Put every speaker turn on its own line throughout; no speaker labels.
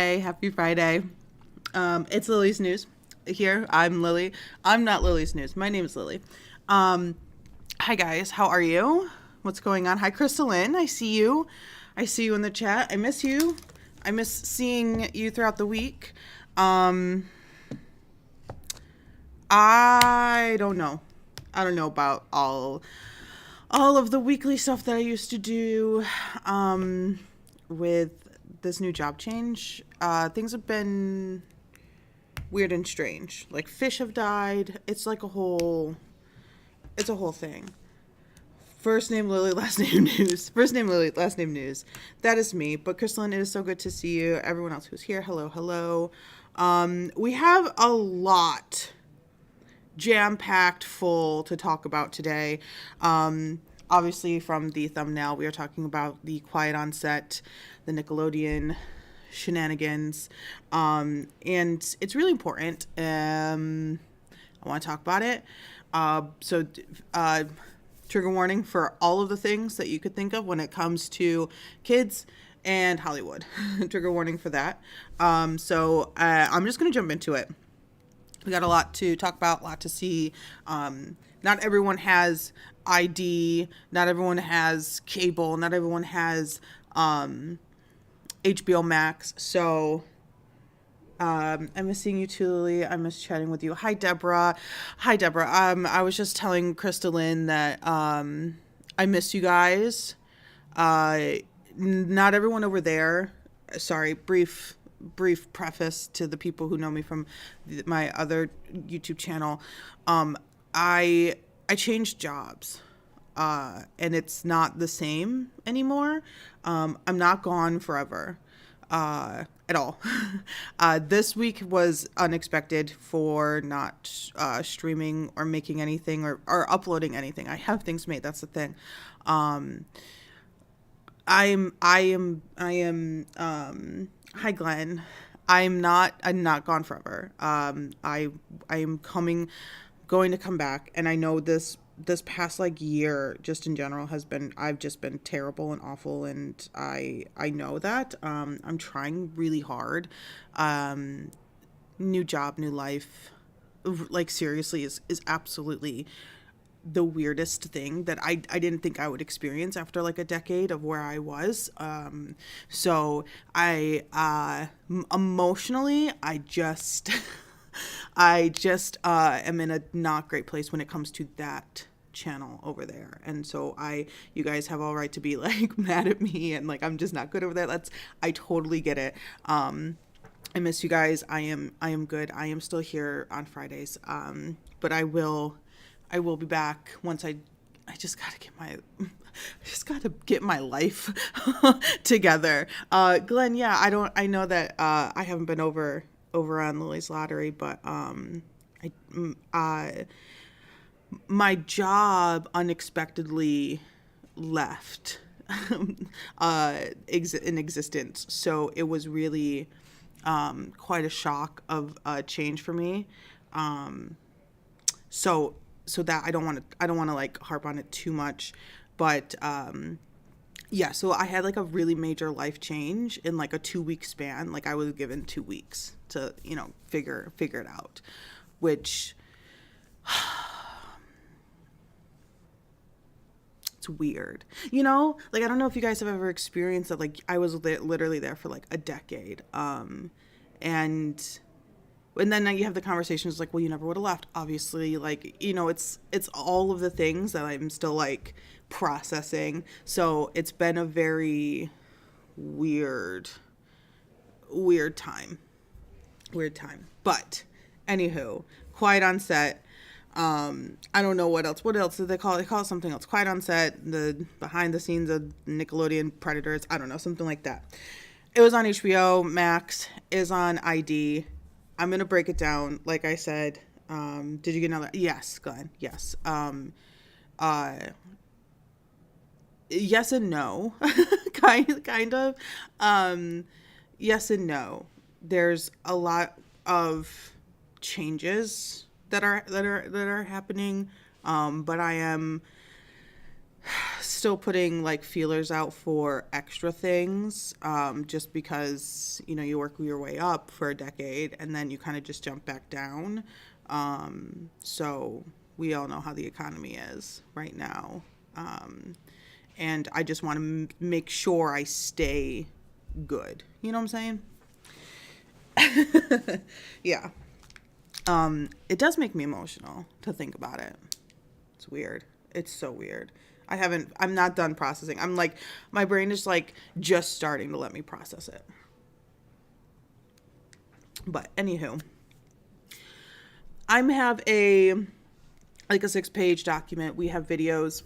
Happy Friday. It's Lily's News here. I'm Lily. I'm not Lily's News. My name is Lily. Hi guys, how are you? What's going on? Hi Crystalline, I see you. I see you in the chat. I miss you. I miss seeing you throughout the week. I don't know. I don't know about all of the weekly stuff that I used to do with this new job change. Things have been weird and strange. Like fish have died. It's a whole thing. First name Lily, last name News. First name Lily, last name News. That is me. But Crystalline, it is so good to see you. Everyone else who's here, hello. We have a lot jam-packed full to talk about today. Obviously, from the thumbnail, we are talking about the Quiet on Set, the Nickelodeon shenanigans, and it's really important. I want to talk about it. So, trigger warning for all of the things that you could think of when it comes to kids and Hollywood. Trigger warning for that. So I'm just going to jump into it. We got a lot to talk about, a lot to see. Not everyone has ID. Not everyone has cable. Not everyone has HBO Max. So I miss seeing you too, Lily. I miss chatting with you. Hi, Deborah. I was just telling Crystalline that I miss you guys. Not everyone over there. Sorry, brief preface to the people who know me from my other YouTube channel. I changed jobs, and it's not the same anymore. I'm not gone forever, at all. This week was unexpected for not streaming or making anything or uploading anything. I have things made. That's the thing. Hi Glenn. I'm not gone forever. I am going to come back, and I know this past year just in general I've just been terrible and awful, and I know that. I'm trying really hard. New job, new life. Seriously is absolutely the weirdest thing that I didn't think I would experience after a decade of where I was. So I emotionally, I just am in a not great place when it comes to that channel over there. And so you guys have all right to be mad at me and I'm just not good over there. I totally get it. I miss you guys. I am good. I am still here on Fridays. But I will be back once I just gotta get my life together. Glenn, yeah, I know that I haven't been over on Lily's Lottery, but my job unexpectedly left in existence, so it was really quite a shock of change for me. So that I don't want to harp on it too much, but yeah, so I had a really major life change in a 2-week span. I was given 2 weeks to figure it out, which it's weird, I don't know if you guys have ever experienced that. I was literally there for a decade, and then you have the conversations well, you never would have left, obviously. It's all of the things that I'm still processing. So it's been a very weird time. But anywho, Quiet on Set. I don't know what else did they call it? They call it something else. Quiet on Set, the behind the scenes of Nickelodeon Predators. I don't know, something like that. It was on HBO Max, is on ID. I'm going to break it down. Like I said, did you get another? Yes, Glenn. Yes. Yes and no. kind of. Yes and no. There's a lot of changes that are happening. But I am Still putting like feelers out for extra things, just because, you know, you work your way up for a decade and then you kind of just jump back down. So we all know how the economy is right now. And I just want to make sure I stay good. You know what I'm saying? Yeah. It does make me emotional to think about it. It's weird. It's so weird. I'm not done processing. I'm like, my brain is like just starting to let me process it. But anywho, I have a 6-page document. We have videos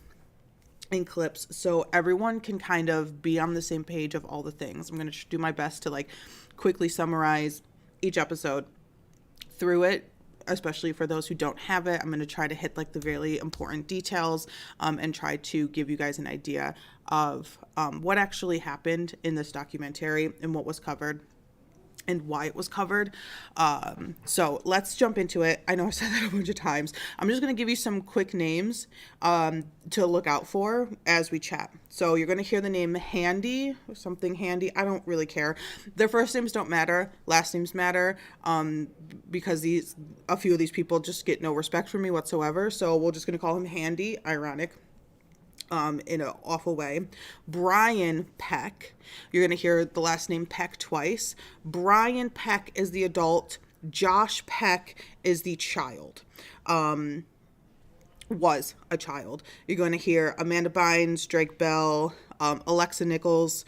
and clips so everyone can kind of be on the same page of all the things. I'm going to do my best to like quickly summarize each episode through it, especially for those who don't have it. I'm going to try to hit like the very important details, and try to give you guys an idea of what actually happened in this documentary and what was covered and why it was covered. So let's jump into it. I know I've said that a bunch of times. I'm just going to give you some quick names to look out for as we chat. So you're going to hear the name Handy, or something Handy. I don't really care. Their first names don't matter. Last names matter, because a few of these people just get no respect from me whatsoever. So we're just going to call him Handy. Ironic. In an awful way. Brian Peck. You're going to hear the last name Peck twice. Brian Peck is the adult. Josh Peck is the child. Was a child. You're going to hear Amanda Bynes, Drake Bell, Alexa Nichols,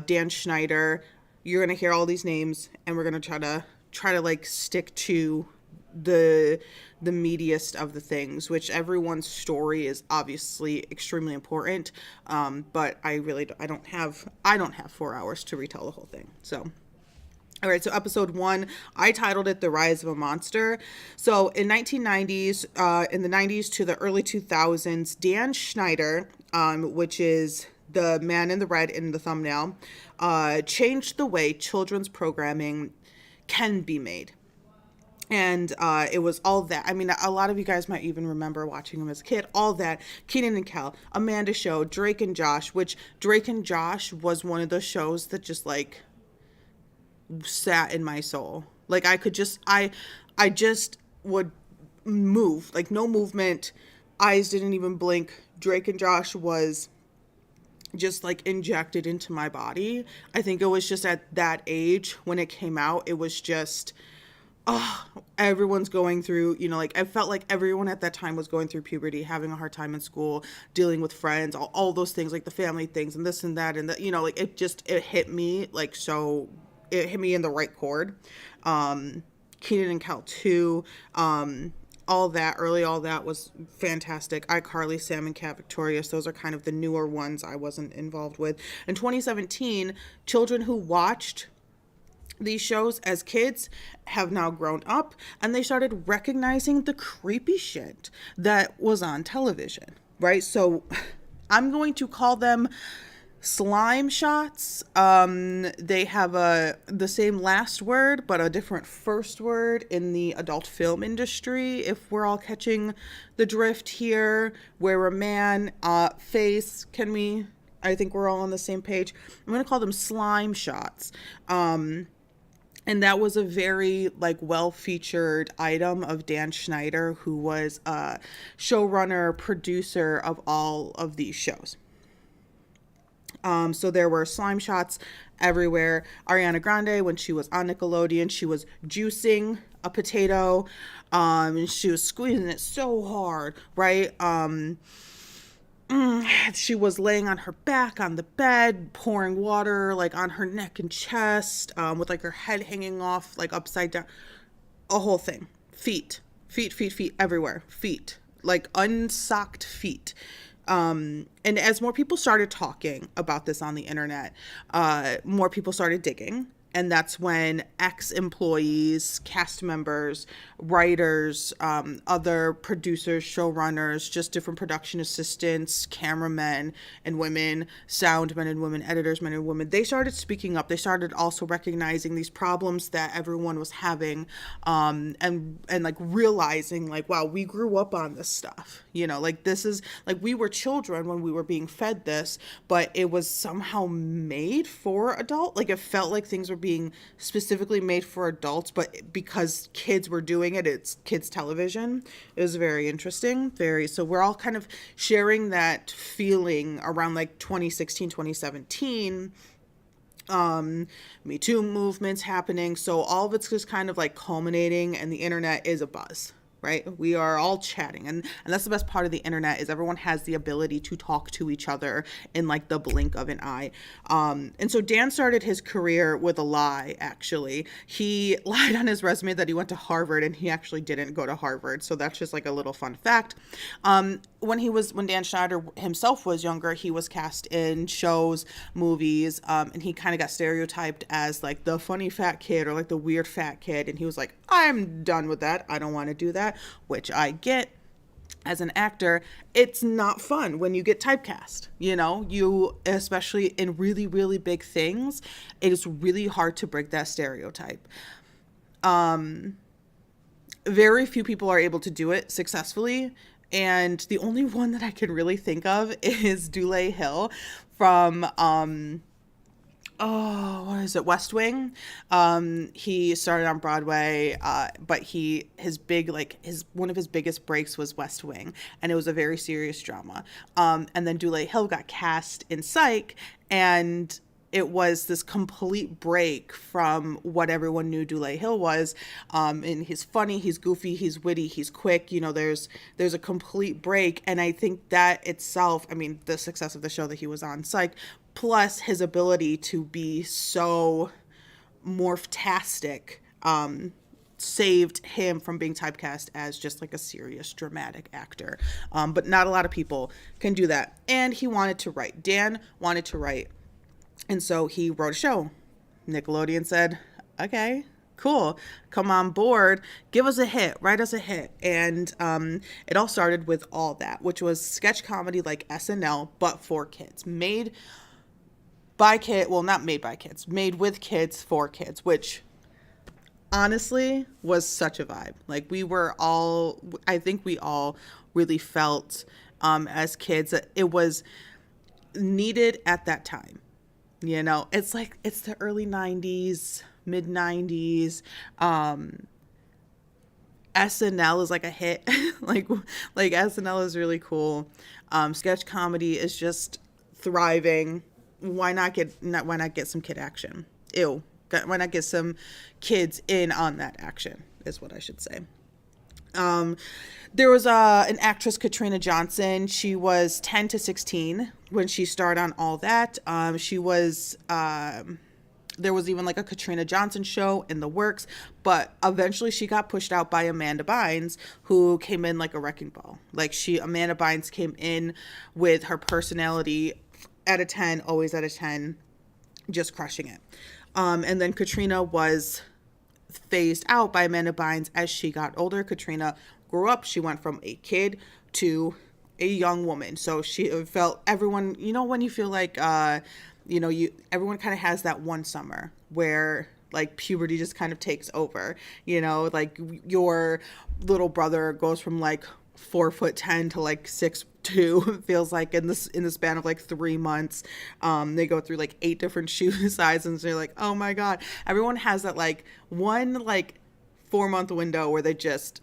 Dan Schneider. You're going to hear all these names, and we're going to try to like stick to the meatiest of the things, which everyone's story is obviously extremely important. But I don't have 4 hours to retell the whole thing. So, all right. So episode 1, I titled it "The Rise of a Monster." So in the 90s to the early 2000s, Dan Schneider, which is the man in the red in the thumbnail, changed the way children's programming can be made. And it was all that. I mean, a lot of you guys might even remember watching him as a kid. All that. Kenan and Kel, Amanda Show, Drake and Josh, which Drake and Josh was one of those shows that just like sat in my soul. Like I just would move. Like no movement. Eyes didn't even blink. Drake and Josh was just like injected into my body. I think it was just at that age when it came out, it was just... Oh, everyone's going through, you know, like I felt like everyone at that time was going through puberty, having a hard time in school, dealing with friends, all those things, like the family things and this and that. And that, you know, like it hit me like, so it hit me in the right chord. Kenan and Kel too. All that was fantastic. iCarly, Sam and Cat Victorious. Those are kind of the newer ones I wasn't involved with. In 2017, children who watched these shows as kids have now grown up, and they started recognizing the creepy shit that was on television, right? So I'm going to call them slime shots. They have the same last word, but a different first word in the adult film industry, if we're all catching the drift here, where a man, face, I think we're all on the same page. I'm going to call them slime shots. And that was a very like well-featured item of Dan Schneider, who was a showrunner, producer of all of these shows. So there were slime shots everywhere. Ariana Grande, when she was on Nickelodeon, she was juicing a potato, and she was squeezing it so hard, right? She was laying on her back on the bed, pouring water like on her neck and chest, with like her head hanging off like upside down. A whole thing. Feet everywhere. Feet. Like unsocked feet. And as more people started talking about this on the internet, more people started digging. And that's when ex-employees, cast members, writers, other producers, showrunners, just different production assistants, cameramen and women, sound men and women, editors men and women, they started speaking up. They started also recognizing these problems that everyone was having, and like realizing like, wow, we grew up on this stuff. You know, like this is like we were children when we were being fed this, but it was somehow made for adult. Like it felt like things were being specifically made for adults, but because kids were doing it, it's kids television. It was very interesting. So we're all kind of sharing that feeling around like 2016, 2017. Me Too movements happening. So all of it's just kind of like culminating, and the internet is a buzz. Right? We are all chatting. And that's the best part of the internet, is everyone has the ability to talk to each other in like the blink of an eye. And so Dan started his career with a lie, actually. He lied on his resume that he went to Harvard, and he actually didn't go to Harvard. So that's just like a little fun fact. When Dan Schneider himself was younger, he was cast in shows, movies, and he kind of got stereotyped as like the funny fat kid or like the weird fat kid. And he was like, I'm done with that. I don't want to do that. Which I get. As an actor, it's not fun when you get typecast. You know, you, especially in really, really big things, it is really hard to break that stereotype. Very few people are able to do it successfully. And the only one that I can really think of is Lilly from, what is it? West Wing. He started on Broadway, but one of his biggest breaks was West Wing, and it was a very serious drama. And then Lilly got cast in Psych, and it was this complete break from what everyone knew Lilly was. And he's funny, he's goofy, he's witty, he's quick. You know, there's a complete break, and I think that itself, I mean, the success of the show that he was on, Psych, plus his ability to be so morph-tastic, saved him from being typecast as just like a serious dramatic actor. But not a lot of people can do that. And he wanted to write. Dan wanted to write. And so he wrote a show. Nickelodeon said, okay, cool, come on board, give us a hit, write us a hit. And it all started with All That, which was sketch comedy like SNL, but for kids. Made with kids for kids, which honestly was such a vibe. Like I think we all really felt as kids that it was needed at that time. You know, it's like, it's the early 90s, mid 90s. SNL is like a hit. like SNL is really cool. Sketch comedy is just thriving. Why not get some kid action? Why not get some kids in on that action, is what I should say. There was an actress, Katrina Johnson. She was 10 to 16 when she started on All That. There was even like a Katrina Johnson show in the works, but eventually she got pushed out by Amanda Bynes, who came in like a wrecking ball. Amanda Bynes came in with her personality at a 10, always at a 10, just crushing it. And then Katrina was phased out by Amanda Bynes as she got older. Katrina grew up. She went from a kid to a young woman. So she felt, everyone, you know, when you feel like, everyone kind of has that one summer where like puberty just kind of takes over, you know, like your little brother goes from like 4'10" to like 6'2", feels like in the span of like 3 months. They go through like 8 different shoe sizes, and they're like, oh my God. Everyone has that like one like 4-month window where they just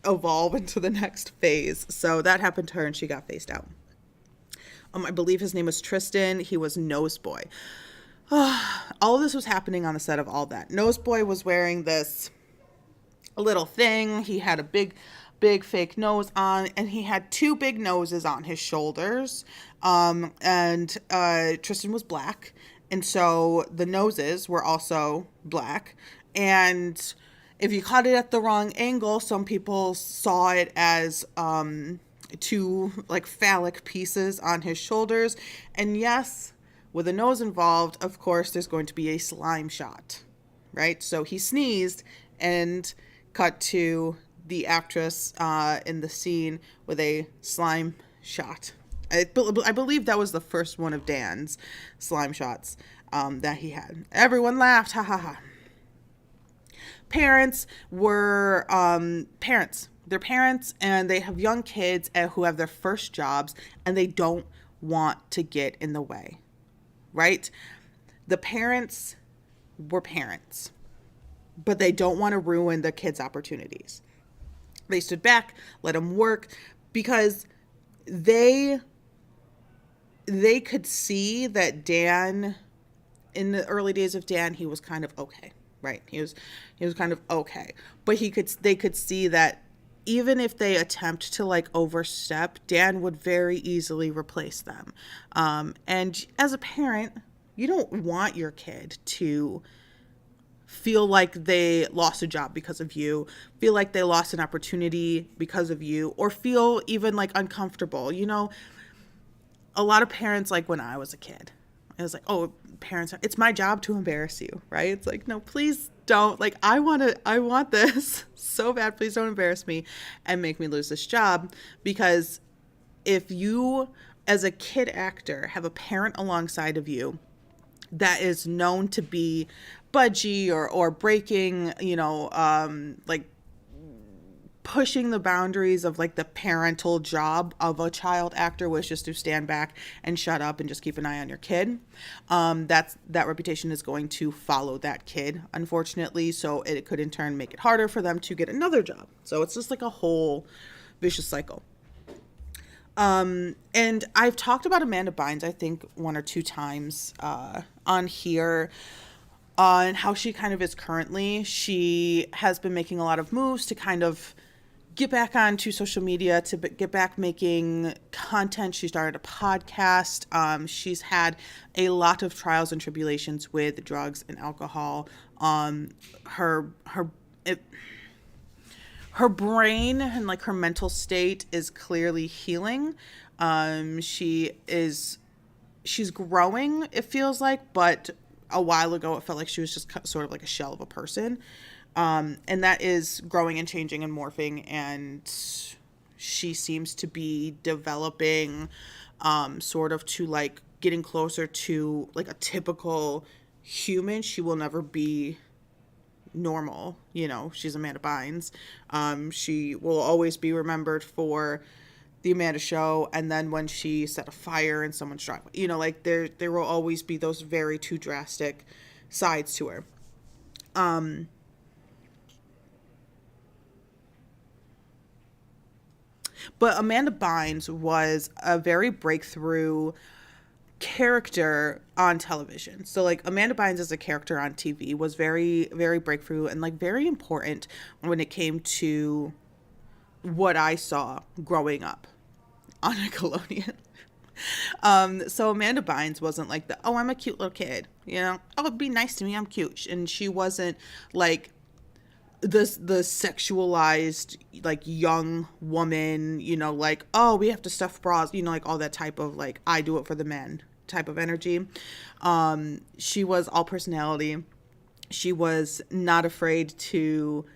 evolve into the next phase. So that happened to her, and she got phased out. I believe his name was Tristan. He was Noseboy. All of this was happening on the set of All That. Noseboy was wearing this little thing. He had a big fake nose on, and he had 2 big noses on his shoulders. And Tristan was black, and so the noses were also black. And if you caught it at the wrong angle, some people saw it as 2 like phallic pieces on his shoulders. And yes, with a nose involved, of course, there's going to be a slime shot, right? So he sneezed and cut to the actress in the scene with a slime shot. I believe that was the first one of Dan's slime shots that he had. Everyone laughed, ha ha ha. Parents were parents. They're parents, and they have young kids who have their first jobs, and they don't want to get in the way, right? The parents were parents, but they don't want to ruin the kids' opportunities. They stood back, let them work, because they could see that Dan, in the early days of Dan, he was kind of okay, right? He was kind of okay, but they could see that even if they attempt to like overstep, Dan would very easily replace them. And as a parent, you don't want your kid to feel like they lost a job because of you, feel like they lost an opportunity because of you, or feel even like uncomfortable. You know, a lot of parents, like when I was a kid, it was like, oh, parents, it's my job to embarrass you, right? It's like, no, please don't. Like, I want this so bad. Please don't embarrass me and make me lose this job. Because if you, as a kid actor, have a parent alongside of you that is known to be budgy or breaking, like pushing the boundaries of like the parental job of a child actor, was just to stand back and shut up and just keep an eye on your kid. That reputation is going to follow that kid, unfortunately. So it could in turn make it harder for them to get another job. So it's just like a whole vicious cycle. And I've talked about Amanda Bynes, I think 1 or 2 times on here, and how she kind of is currently. She has been making a lot of moves to kind of get back onto social media, to get back making content. She started a podcast. She's had a lot of trials and tribulations with drugs and alcohol. Her brain and like her mental state is clearly healing. She's growing, it feels like, but a while ago it felt like she was just sort of like a shell of a person. And that is growing and changing and morphing, and she seems to be developing sort of to like getting closer to like a typical human. She will never be normal, she's Amanda Bynes. She will always be remembered for the Amanda Show, and then when she set a fire in someone's driveway, like there will always be those very two drastic sides to her. But Amanda Bynes was a very breakthrough character on television. So like Amanda Bynes as a character on TV was very, very breakthrough and like very important when it came to what I saw growing up on Nickelodeon. So Amanda Bynes wasn't like oh, I'm a cute little kid, oh, be nice to me, I'm cute. And she wasn't like the sexualized like young woman, like, oh, we have to stuff bras, like all that type of like I do it for the men type of energy. She was all personality. She was not afraid to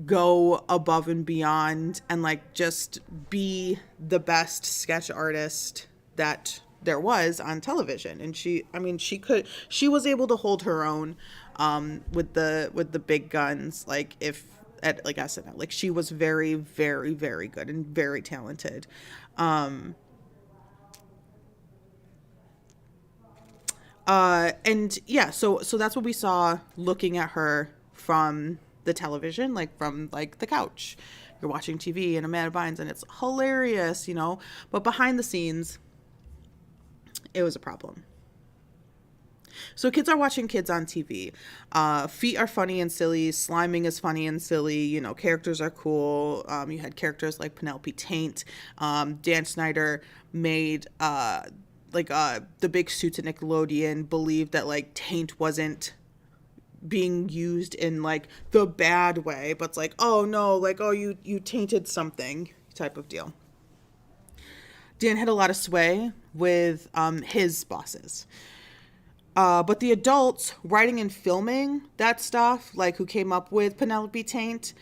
go above and beyond and like just be the best sketch artist that there was on television. And she was able to hold her own with the big guns, like if at like SNL. Like she was very, very, very good and very talented. And yeah, so that's what we saw looking at her from the television, like from like the couch. You're watching TV and Amanda Bynes and it's hilarious, but behind the scenes, it was a problem. So kids are watching kids on TV. Feet are funny and silly. Sliming is funny and silly. Characters are cool. You had characters like Penelope Taint. Dan Schneider made the big suits at Nickelodeon believed that like Taint wasn't being used in like the bad way, but it's like, oh no, like, oh, you tainted something type of deal. Dan had a lot of sway with his bosses. But the adults writing and filming that stuff, like who came up with Penelope Taint,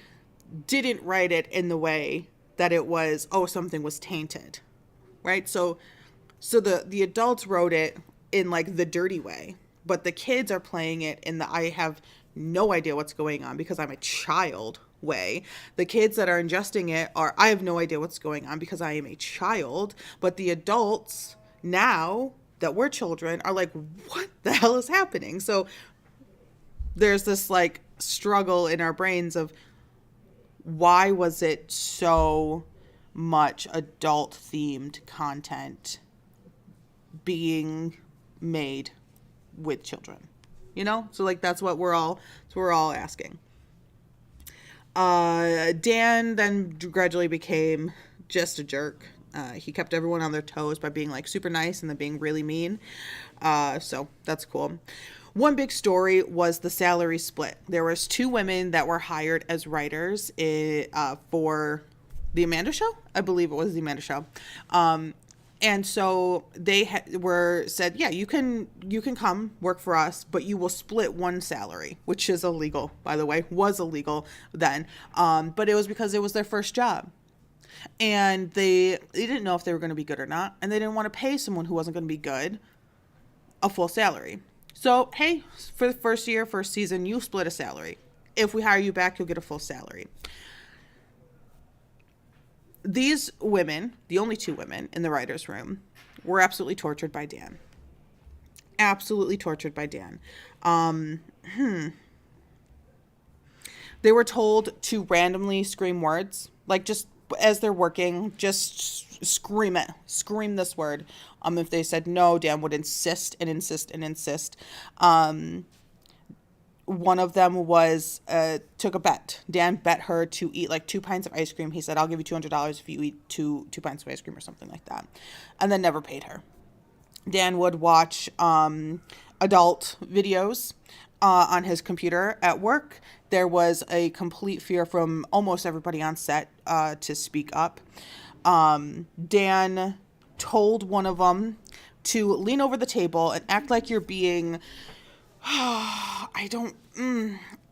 didn't write it in the way that it was, oh, something was tainted, right? So the adults wrote it in like the dirty way, but the kids are playing it in the I have no idea what's going on because I'm a child way. The kids that are ingesting it are, I have no idea what's going on because I am a child. But the adults now that we're children are like, what the hell is happening? So there's this like struggle in our brains of why was it so much adult themed content being made with children, you know? So like that's what we're all asking. Dan then gradually became just a jerk. He kept everyone on their toes by being like super nice and then being really mean. So that's cool. One big story was the salary split. There was 2 women that were hired as writers for the Amanda Show. I believe it was the Amanda Show. And so they were said, yeah, you can come work for us, but you will split one salary, which is illegal, by the way, was illegal then. But it was because it was their first job. And they didn't know if they were going to be good or not. And they didn't want to pay someone who wasn't going to be good a full salary. So, hey, for the first year, first season, you split a salary. If we hire you back, you'll get a full salary. These women, the only 2 women in the writer's room, were absolutely tortured by Dan. Absolutely tortured by Dan. They were told to randomly scream words, like just as they're working, just scream it. Scream this word. If they said no, Dan would insist and insist and insist. One of them was took a bet. Dan bet her to eat like 2 pints of ice cream. He said, I'll give you $200 if you eat two pints of ice cream or something like that. And then never paid her. Dan would watch adult videos on his computer at work. There was a complete fear from almost everybody on set to speak up. Dan told one of them to lean over the table and act like you're being...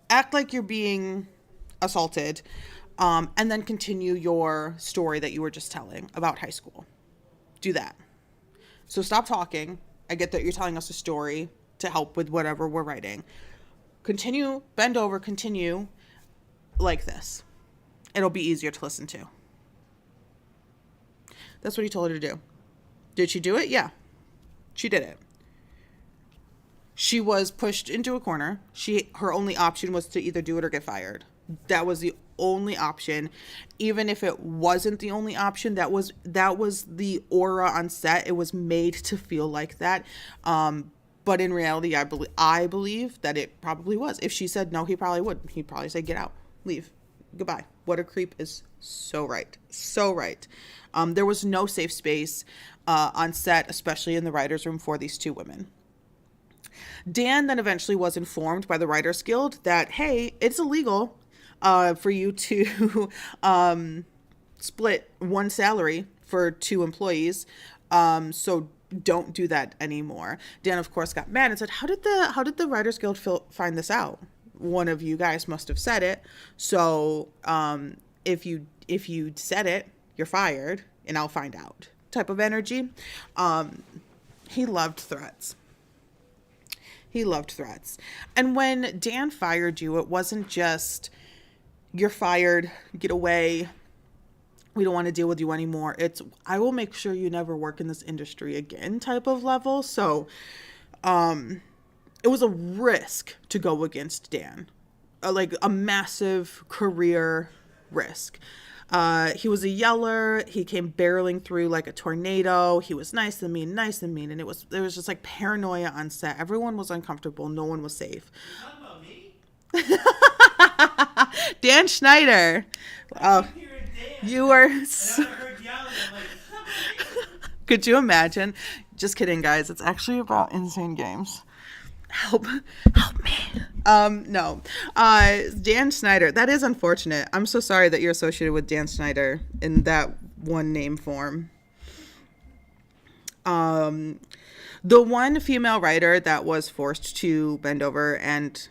act like you're being assaulted, and then continue your story that you were just telling about high school. Do that. So stop talking. I get that you're telling us a story to help with whatever we're writing. Continue, bend over, continue like this. It'll be easier to listen to. That's what he told her to do. Did she do it? Yeah. She did it. She was pushed into a corner. Her only option was to either do it or get fired. That was the only option. Even if it wasn't the only option, that was the aura on set. It was made to feel like that. But in reality, I believe that it probably was. If she said no, he probably would. He'd probably say, get out, leave, goodbye. What a creep is so right. So right. There was no safe space on set, especially in the writer's room, for these 2 women. Dan then eventually was informed by the Writers Guild that, hey, it's illegal for you to split one salary for 2 employees. So don't do that anymore. Dan, of course, got mad and said, how did the Writers Guild find this out? One of you guys must have said it. So if you said it, you're fired and I'll find out type of energy. He loved threats. He loved threats. And when Dan fired you, it wasn't just, you're fired, get away, we don't want to deal with you anymore. It's, I will make sure you never work in this industry again type of level. So it was a risk to go against Dan. Like a massive career risk. He was a yeller. He came barreling through like a tornado. He was nice and mean. And there was just like paranoia on set. Everyone was uncomfortable. No one was safe. You're talking about me? Dan Schneider. You were... Could you imagine? Just kidding, guys. It's actually about Insane Games. Help me. No. Dan Schneider. That is unfortunate. I'm so sorry that you're associated with Dan Schneider in that one name form. The one female writer that was forced to bend over and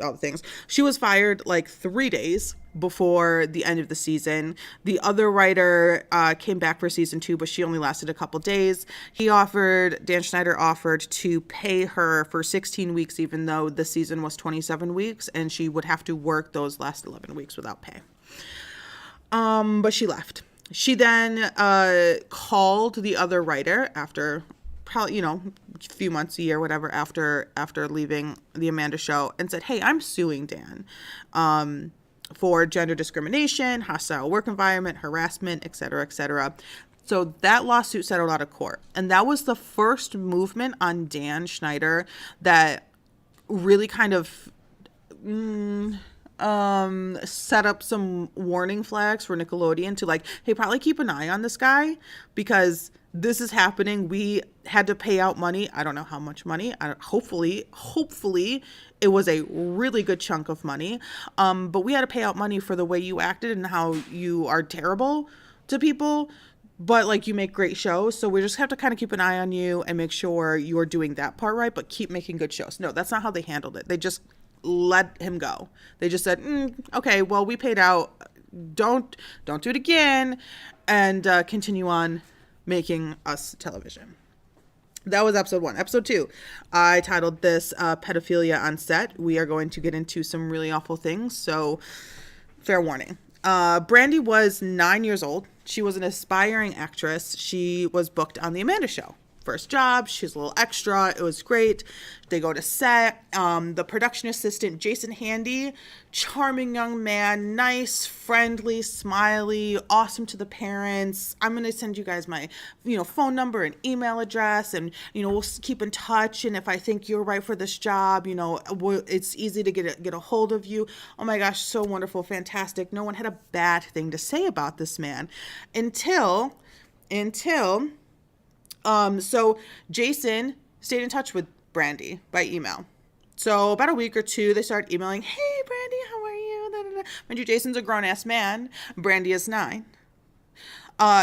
all the things, she was fired like 3 days before the end of the season. The other writer came back for season 2, but she only lasted a couple days. Dan Schneider offered to pay her for 16 weeks, even though the season was 27 weeks, and she would have to work those last 11 weeks without pay. But she left. She then called the other writer after probably, a few months, a year, whatever, after leaving the Amanda show, and said, hey, I'm suing Dan for gender discrimination, hostile work environment, harassment, et cetera, et cetera. So that lawsuit settled out of court. And that was the first movement on Dan Schneider that really kind of set up some warning flags for Nickelodeon to like, hey, probably keep an eye on this guy because this is happening. We had to pay out money. I don't know how much money. Hopefully it was a really good chunk of money. But we had to pay out money for the way you acted and how you are terrible to people. But like, you make great shows. So we just have to kind of keep an eye on you and make sure you're doing that part right, but keep making good shows. No, that's not how they handled it. They just let him go. They just said, okay, well, we paid out. Don't do it again, and continue on making us television. That was episode 1. Episode 2, I titled this pedophilia on set. We are going to get into some really awful things, so fair warning. Brandy was 9 years old. She was an aspiring actress. She was booked on the Amanda show. First job, she's a little extra. It was great. They go to set. The production assistant, Jason Handy, charming young man, nice, friendly, smiley, awesome to the parents. I'm going to send you guys my, phone number and email address, and, we'll keep in touch. And if I think you're right for this job, it's easy to get a hold of you. Oh my gosh, so wonderful, fantastic. No one had a bad thing to say about this man until so Jason stayed in touch with Brandy by email. So about a week or two, they started emailing, hey, Brandy, how are you? Da, da, da. Mind you, Jason's a grown-ass man. Brandy is 9.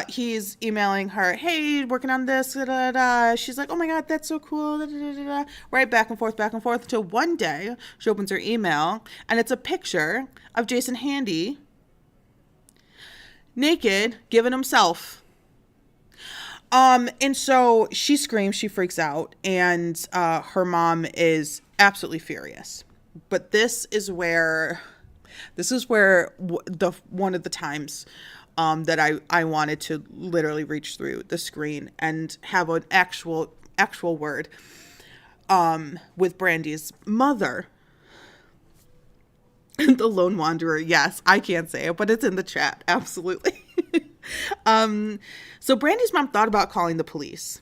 He's emailing her, hey, working on this, da, da, da. She's like, oh my God, that's so cool, da, da, da, da. Right, back and forth, until one day, she opens her email, and it's a picture of Jason Handy naked, giving himself. And so she screams, she freaks out, and her mom is absolutely furious. But this is where one of the times that I wanted to literally reach through the screen and have an actual word with Brandy's mother. The Lone Wanderer, yes, I can't say it, but it's in the chat, absolutely. So Brandy's mom thought about calling the police,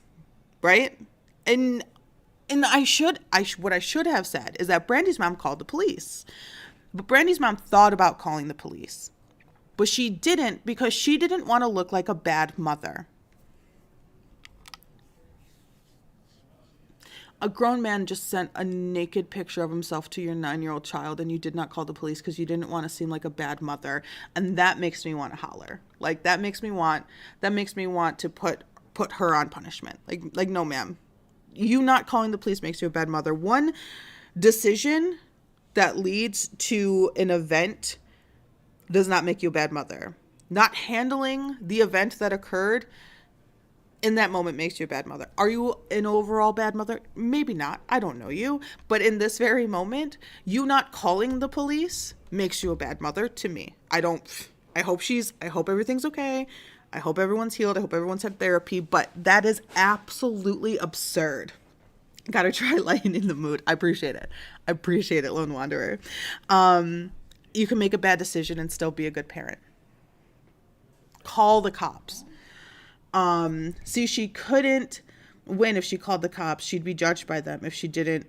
right? And what I should have said is that Brandy's mom called the police. But Brandy's mom thought about calling the police. But she didn't, because she didn't want to look like a bad mother. A grown man just sent a naked picture of himself to your 9-year-old child, and you did not call the police because you didn't want to seem like a bad mother. And that makes me want to holler. Like, that makes me want to put her on punishment. Like, no, ma'am. You not calling the police makes you a bad mother. One decision that leads to an event does not make you a bad mother. Not handling the event that occurred in that moment makes you a bad mother. Are you an overall bad mother? Maybe not. I don't know you. But in this very moment, you not calling the police makes you a bad mother to me. I hope everything's okay. I hope everyone's healed. I hope everyone's had therapy. But that is absolutely absurd. Gotta try lightening the mood. I appreciate it, Lone Wanderer. You can make a bad decision and still be a good parent. Call the cops. See, she couldn't win if she called the cops. She'd be judged by them. If she didn't,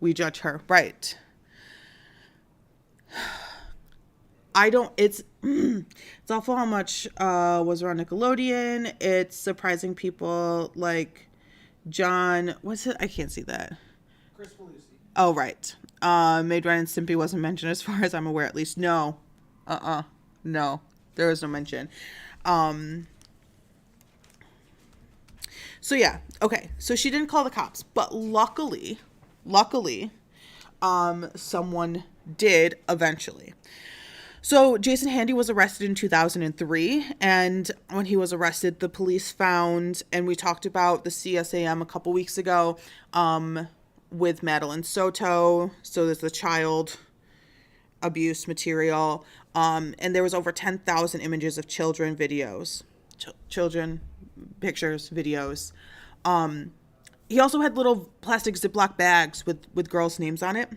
we judge her. Right. It's awful how much was around Nickelodeon. It's surprising people like John, what's it? I can't see that.
Chris Belushi.
Oh, right. Maid Ryan and Stimpy wasn't mentioned as far as I'm aware, at least. No. No. There was no mention. So yeah, okay. So she didn't call the cops, but luckily, someone did eventually. So Jason Handy was arrested in 2003, and when he was arrested, the police found, and we talked about the CSAM a couple weeks ago, with Madeline Soto. So there's the child abuse material, and there was over 10,000 images of children, videos, children, pictures, videos. He also had little plastic Ziploc bags with girls' names on it.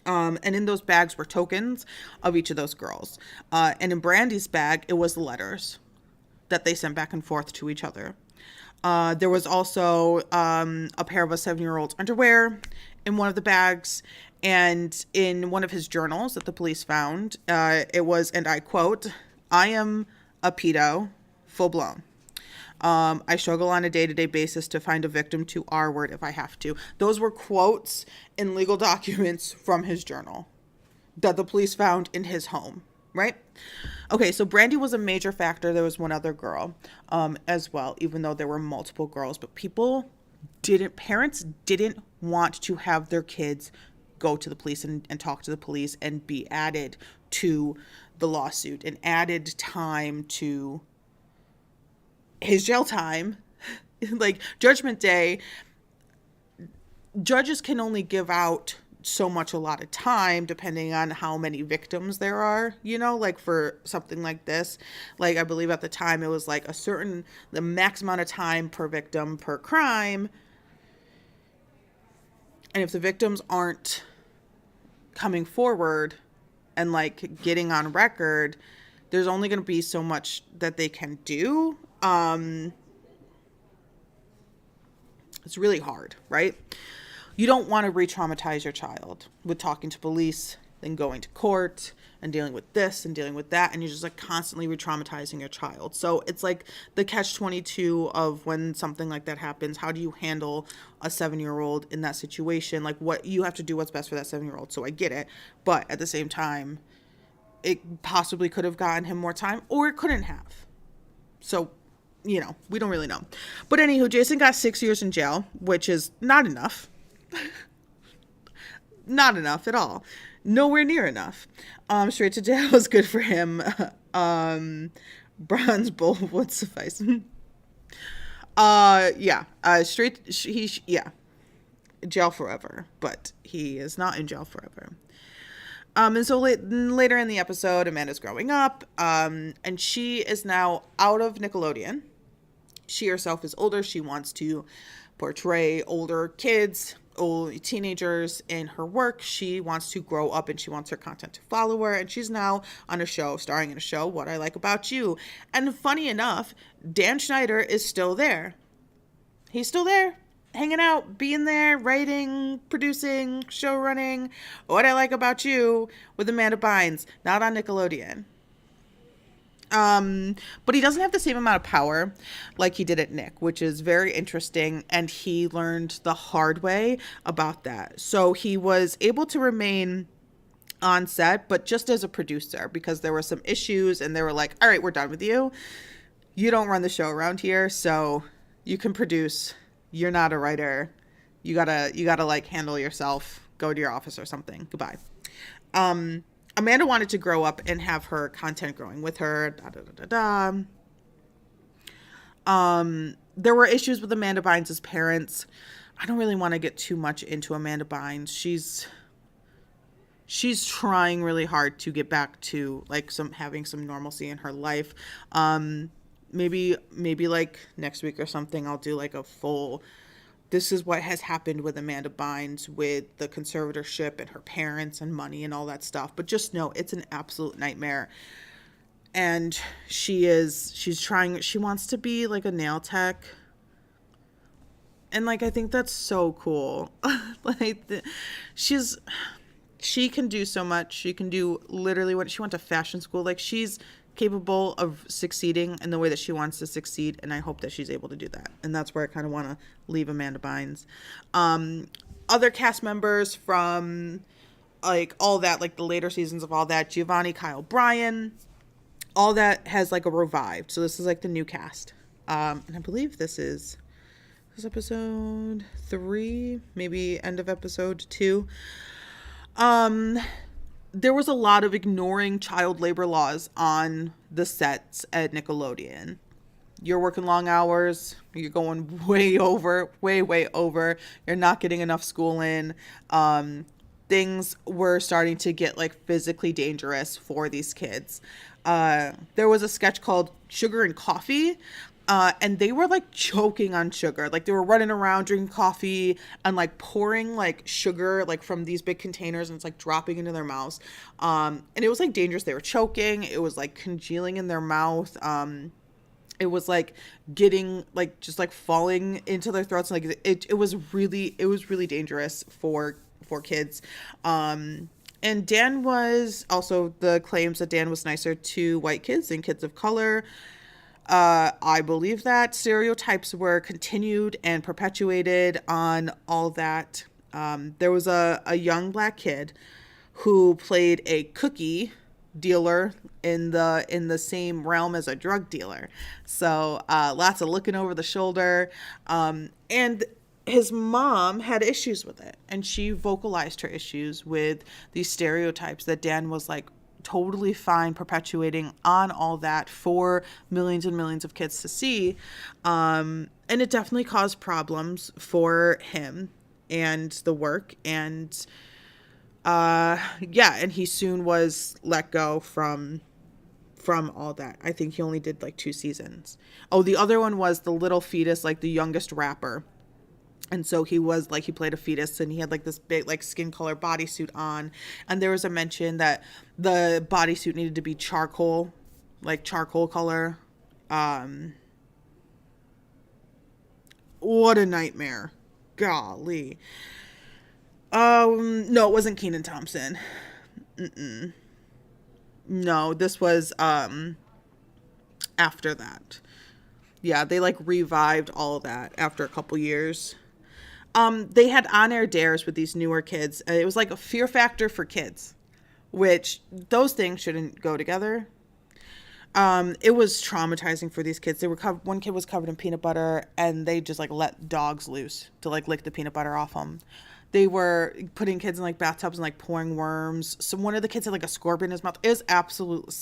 And in those bags were tokens of each of those girls. And in Brandy's bag, it was the letters that they sent back and forth to each other. There was also a pair of a 7-year-old's underwear in one of the bags. And in one of his journals that the police found, it was, and I quote, "I am a pedo, full blown. I struggle on a day-to-day basis to find a victim to R-word if I have to." Those were quotes in legal documents from his journal that the police found in his home, right? Okay, so Brandy was a major factor. There was one other girl as well, even though there were multiple girls. But parents didn't want to have their kids go to the police and talk to the police and be added to the lawsuit and added time to his jail time. Like Judgment Day, judges can only give out so much allotted time depending on how many victims there are, like for something like this. Like I believe at the time it was like the max amount of time per victim per crime. And if the victims aren't coming forward and like getting on record, there's only going to be so much that they can do. It's really hard, right? You don't want to re-traumatize your child with talking to police, then going to court and dealing with this and dealing with that. And you're just like constantly re-traumatizing your child. So it's like the catch-22 of when something like that happens. How do you handle a 7-year-old in that situation? Like what you have to do what's best for that 7-year-old. So I get it. But at the same time, it possibly could have gotten him more time or it couldn't have. So, we don't really know. But anywho, Jason got 6 years in jail, which is not enough. Not enough at all. Nowhere near enough. Straight to jail is good for him. Bronze bull would suffice. Jail forever, but he is not in jail forever. And so later in the episode, Amanda's growing up, and she is now out of Nickelodeon. She herself is older. She wants to portray older kids, old teenagers in her work. She wants to grow up and she wants her content to follow her. And she's now on a show, starring in a show, What I Like About You. And funny enough, Dan Schneider is still there. He's still there, hanging out, being there, writing, producing, show running, What I Like About You with Amanda Bynes, not on Nickelodeon. But he doesn't have the same amount of power like he did at Nick, which is very interesting. And he learned the hard way about that. So he was able to remain on set, but just as a producer, because there were some issues and they were like, all right, we're done with you. You don't run the show around here. So you can produce. You're not a writer. You gotta like handle yourself, go to your office or something. Goodbye. Amanda wanted to grow up and have her content growing with her. There were issues with Amanda Bynes' parents. I don't really want to get too much into Amanda Bynes. She's trying really hard to get back to like having some normalcy in her life. Maybe like next week or something, I'll do like a full, this is what has happened with Amanda Bynes with the conservatorship and her parents and money and all that stuff. But just know it's an absolute nightmare. And she's trying, she wants to be like a nail tech. And like, I think that's so cool. She can do so much. She can do literally what she went to fashion school. Like she's capable of succeeding in the way that she wants to succeed, and I hope that she's able to do that. And that's where I kind of want to leave Amanda Bynes. Other cast members from like all that, like the later seasons of all that, Giovanni, Kyle, Brian, all that has like a revived. So this is like the new cast And I believe this is episode 3, maybe end of episode 2. There was a lot of ignoring child labor laws on the sets at Nickelodeon. You're working long hours, you're going way over, way over, you're not getting enough school in. Things were starting to get like physically dangerous for these kids. There was a sketch called Sugar and Coffee, and they were like choking on sugar. Like they were running around drinking coffee and like pouring like sugar like from these big containers, and it's like dropping into their mouths. And it was like dangerous. They were choking. It was like congealing in their mouth. It was like getting like just like falling into their throats. Like it was really dangerous for kids. And Dan was also, the claims that Dan was nicer to white kids than kids of color. I believe that stereotypes were continued and perpetuated on all that. There was a young black kid who played a cookie dealer in the same realm as a drug dealer. So lots of looking over the shoulder. And his mom had issues with it, and she vocalized her issues with these stereotypes that Dan was like totally fine perpetuating on all that for millions and millions of kids to see. And it definitely caused problems for him and the work. And and he soon was let go from all that. I think he only did like 2 seasons. Oh, the other one was the little fetus, like the youngest rapper. And so he was like, he played a fetus, and he had like this big like skin color bodysuit on. And there was a mention that the bodysuit needed to be charcoal color. What a nightmare. Golly. No, it wasn't Kenan Thompson. No, this was after that. Yeah, they like revived all of that after a couple years. They had on-air dares with these newer kids. It was like a Fear Factor for kids, which those things shouldn't go together. It was traumatizing for these kids. One kid was covered in peanut butter, and they just like let dogs loose to like lick the peanut butter off them. They were putting kids in like bathtubs and like pouring worms. So one of the kids had like a scorpion in his mouth. It was absolutely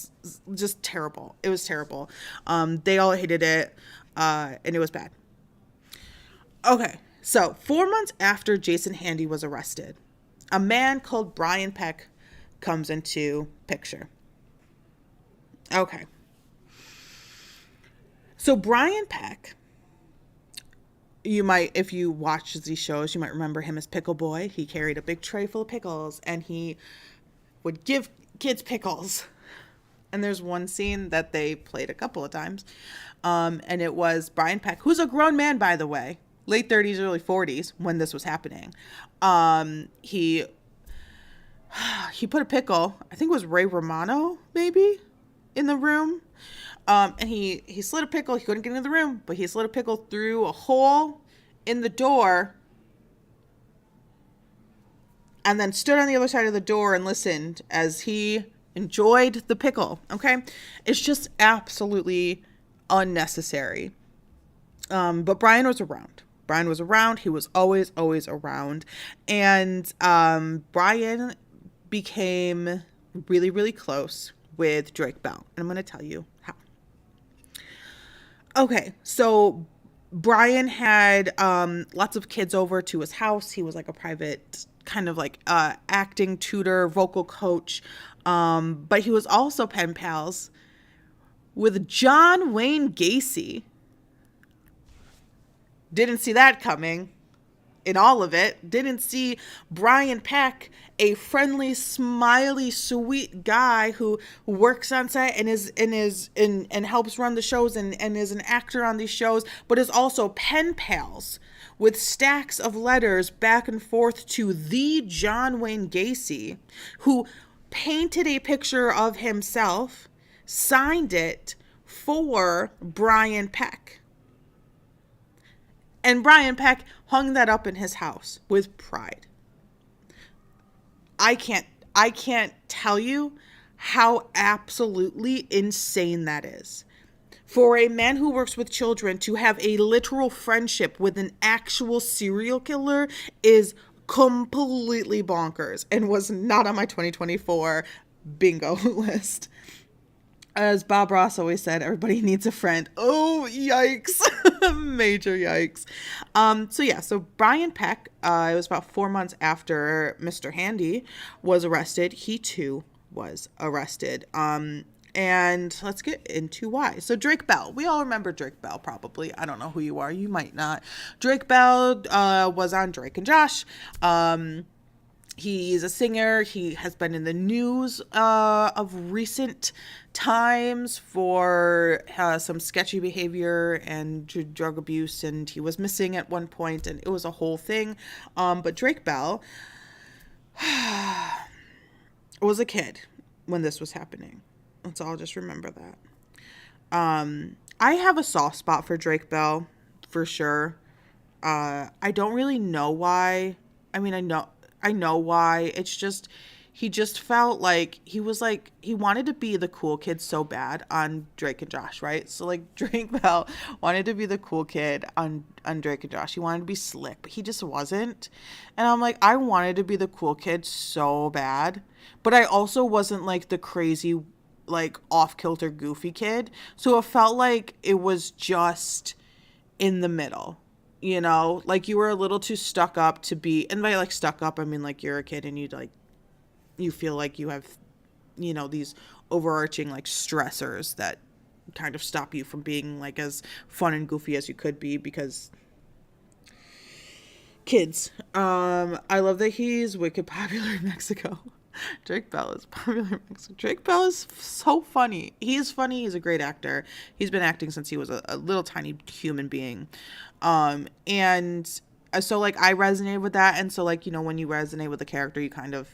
just terrible. It was terrible. They all hated it, and it was bad. Okay. So 4 months after Jason Handy was arrested, a man called Brian Peck comes into picture. Okay. So Brian Peck, you might, if you watch these shows, you might remember him as Pickle Boy. He carried a big tray full of pickles, and he would give kids pickles. And there's one scene that they played a couple of times. And it was Brian Peck, who's a grown man, by the way. Late 30s, early 40s when this was happening. He put a pickle, I think it was Ray Romano, maybe, in the room. And he slid a pickle. He couldn't get into the room, but he slid a pickle through a hole in the door and then stood on the other side of the door and listened as he enjoyed the pickle. Okay? It's just absolutely unnecessary. But Brian was around. He was always around. And Brian became really, really close with Drake Bell. And I'm going to tell you how. Okay, so Brian had lots of kids over to his house. He was like a private kind of like acting tutor, vocal coach. But he was also pen pals with John Wayne Gacy. Didn't see that coming in all of it. Didn't see Brian Peck, a friendly, smiley, sweet guy who works on set and helps run the shows and is an actor on these shows, but is also pen pals with stacks of letters back and forth to the John Wayne Gacy, who painted a picture of himself, signed it for Brian Peck. And Brian Peck hung that up in his house with pride. I can't tell you how absolutely insane that is. For a man who works with children to have a literal friendship with an actual serial killer is completely bonkers and was not on my 2024 bingo list. As Bob Ross always said, everybody needs a friend. Oh, yikes. Major yikes. So Brian Peck, it was about 4 months after Mr. Handy was arrested. He too was arrested. And let's get into why. So Drake Bell, we all remember Drake Bell probably. I don't know who you are. You might not. Drake Bell was on Drake and Josh. He's a singer. He has been in the news of recent times for some sketchy behavior and drug abuse, and he was missing at one point, and it was a whole thing. But Drake Bell was a kid when this was happening. Let's all just remember that. I have a soft spot for Drake Bell, for sure. I don't really know why. I mean, I know why. It's just, he just felt like he wanted to be the cool kid so bad on Drake and Josh, right? So like Drake Bell wanted to be the cool kid on Drake and Josh. He wanted to be slick, but he just wasn't. And I'm like, I wanted to be the cool kid so bad, but I also wasn't like the crazy, like off-kilter goofy kid. So it felt like it was just in the middle. You know, like you were a little too stuck up to be, and by like stuck up, I mean like you're a kid and you feel like you have, you know, these overarching like stressors that kind of stop you from being like as fun and goofy as you could be because kids. I love that he's wicked popular in Mexico. Drake Bell is popular in Mexico. Drake Bell is so funny. He's funny. He's a great actor. He's been acting since he was a little tiny human being. And so like I resonated with that. And so like, you know, when you resonate with the character, you kind of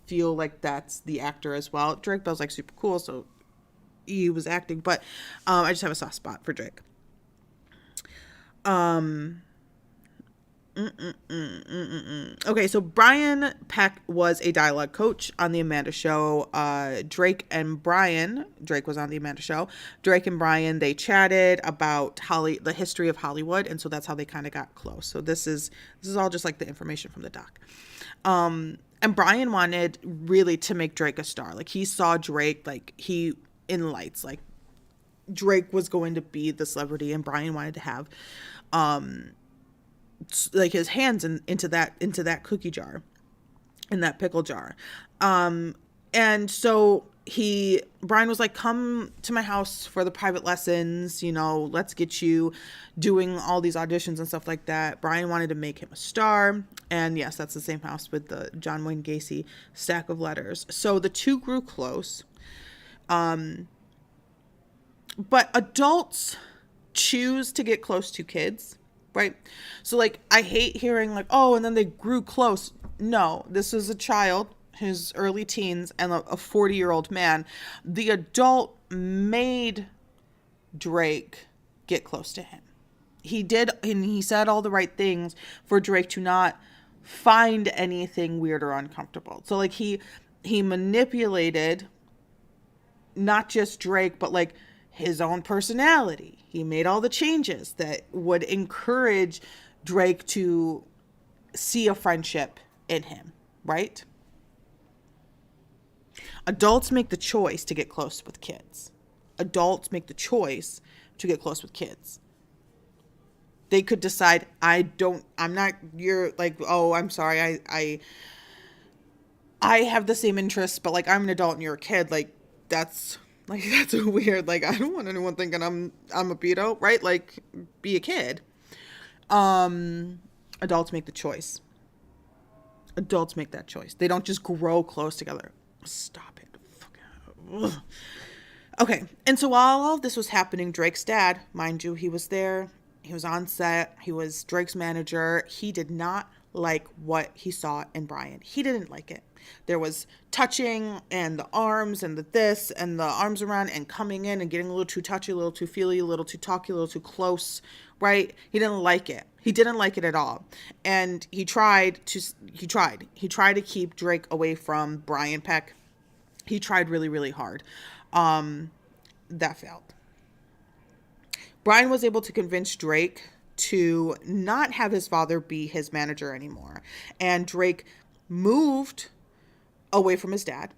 feel like that's the actor as well. Drake Bell's like super cool. So he was acting, but, I just have a soft spot for Drake. Okay, so Brian Peck was a dialogue coach on the Amanda Show. Drake was on the Amanda Show. Drake and Brian, they chatted about the history of Hollywood, and so that's how they kind of got close. So this is all just like the information from the doc. And Brian wanted really to make Drake a star. Like he saw Drake, like he in lights, like Drake was going to be the celebrity, and Brian wanted to have, like his hands into that cookie jar, in that pickle jar. And so Brian was like, come to my house for the private lessons, you know, let's get you doing all these auditions and stuff like that. Brian wanted to make him a star. And yes, that's the same house with the John Wayne Gacy stack of letters. So the two grew close. But adults choose to get close to kids. Right? So like, I hate hearing like, oh, and then they grew close. No, this is a child, his early teens, and a 40-year-old man. The adult made Drake get close to him. He did, and he said all the right things for Drake to not find anything weird or uncomfortable. So like he manipulated not just Drake, but like his own personality. He made all the changes that would encourage Drake to see a friendship in him, right? Adults make the choice to get close with kids. Adults make the choice to get close with kids. They could decide, you're like, oh, I'm sorry, I have the same interests, but like I'm an adult and you're a kid. Like that's weird. Like, I don't want anyone thinking I'm a pedo, right? Like, be a kid. Adults make the choice. Adults make that choice. They don't just grow close together. Stop it. Ugh. Okay. And so while all of this was happening, Drake's dad, mind you, he was there. He was on set. He was Drake's manager. He did not like what he saw in Brian. He didn't like it. There was touching and the arms and the arms around and coming in and getting a little too touchy, a little too feely, a little too talky, a little too close, right? He didn't like it. He didn't like it at all. And he tried to keep Drake away from Brian Peck. He tried really, really hard. That failed. Brian was able to convince Drake to not have his father be his manager anymore. And Drake moved away from his dad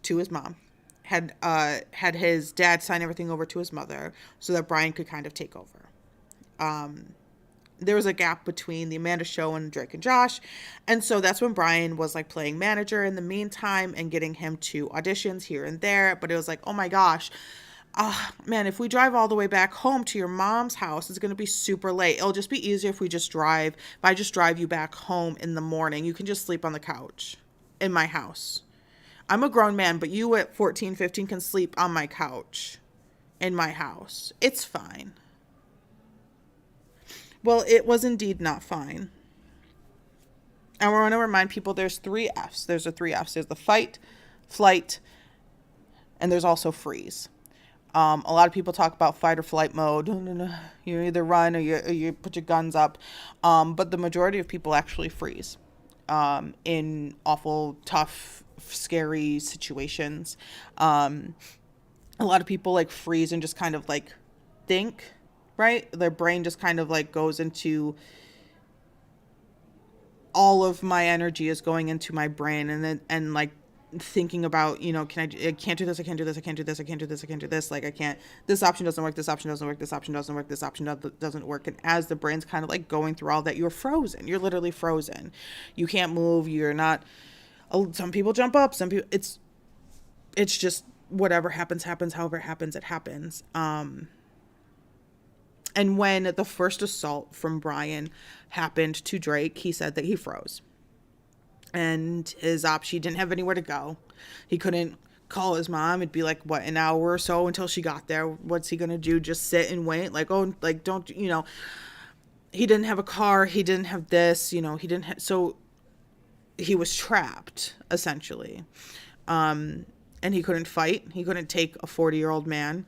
to his mom. Had his dad sign everything over to his mother so that Brian could kind of take over. There was a gap between the Amanda Show and Drake and Josh. And so that's when Brian was like playing manager in the meantime and getting him to auditions here and there. But it was like, oh my gosh, man, if we drive all the way back home to your mom's house, it's going to be super late. It'll just be easier if we just drive. If I just drive you back home in the morning, you can just sleep on the couch in my house. I'm a grown man, but you at 14, 15 can sleep on my couch in my house. It's fine. Well, it was indeed not fine. And I want to remind people there's 3 F's. There's the 3 F's. There's the fight, flight, and there's also freeze. A lot of people talk about fight or flight mode. You either run or you put your guns up. But the majority of people actually freeze in awful, tough, scary situations. A lot of people like freeze and just kind of like think. Right? Their brain just kind of like goes into, all of my energy is going into my brain and like thinking about, I can't do this, I can't do this, I can't do this, I can't do this, I can't do this. Like I can't, this option doesn't work, this option doesn't work, this option doesn't work, this option doesn't work. And as the brain's kind of like going through all that, you're frozen. You're literally frozen. You can't move. You're not, some people jump up, some people, it's just whatever happens, however it happens, it happens. And when the first assault from Brian happened to Drake, he said that he froze. And she didn't have anywhere to go. He couldn't call his mom. It'd be like, what, an hour or so until she got there. What's he going to do? Just sit and wait? Like, oh, like, don't, he didn't have a car. He didn't have this, so he was trapped, essentially. And he couldn't fight. He couldn't take a 40-year-old man.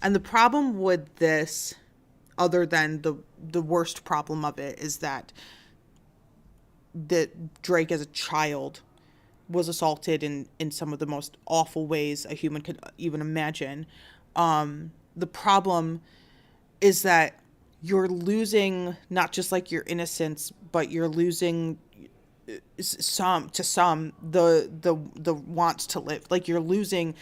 And the problem with this, other than the worst problem of it, is that Drake as a child was assaulted in some of the most awful ways a human could even imagine. The problem is that you're losing not just like your innocence, but you're losing the wants to live. Like you're losing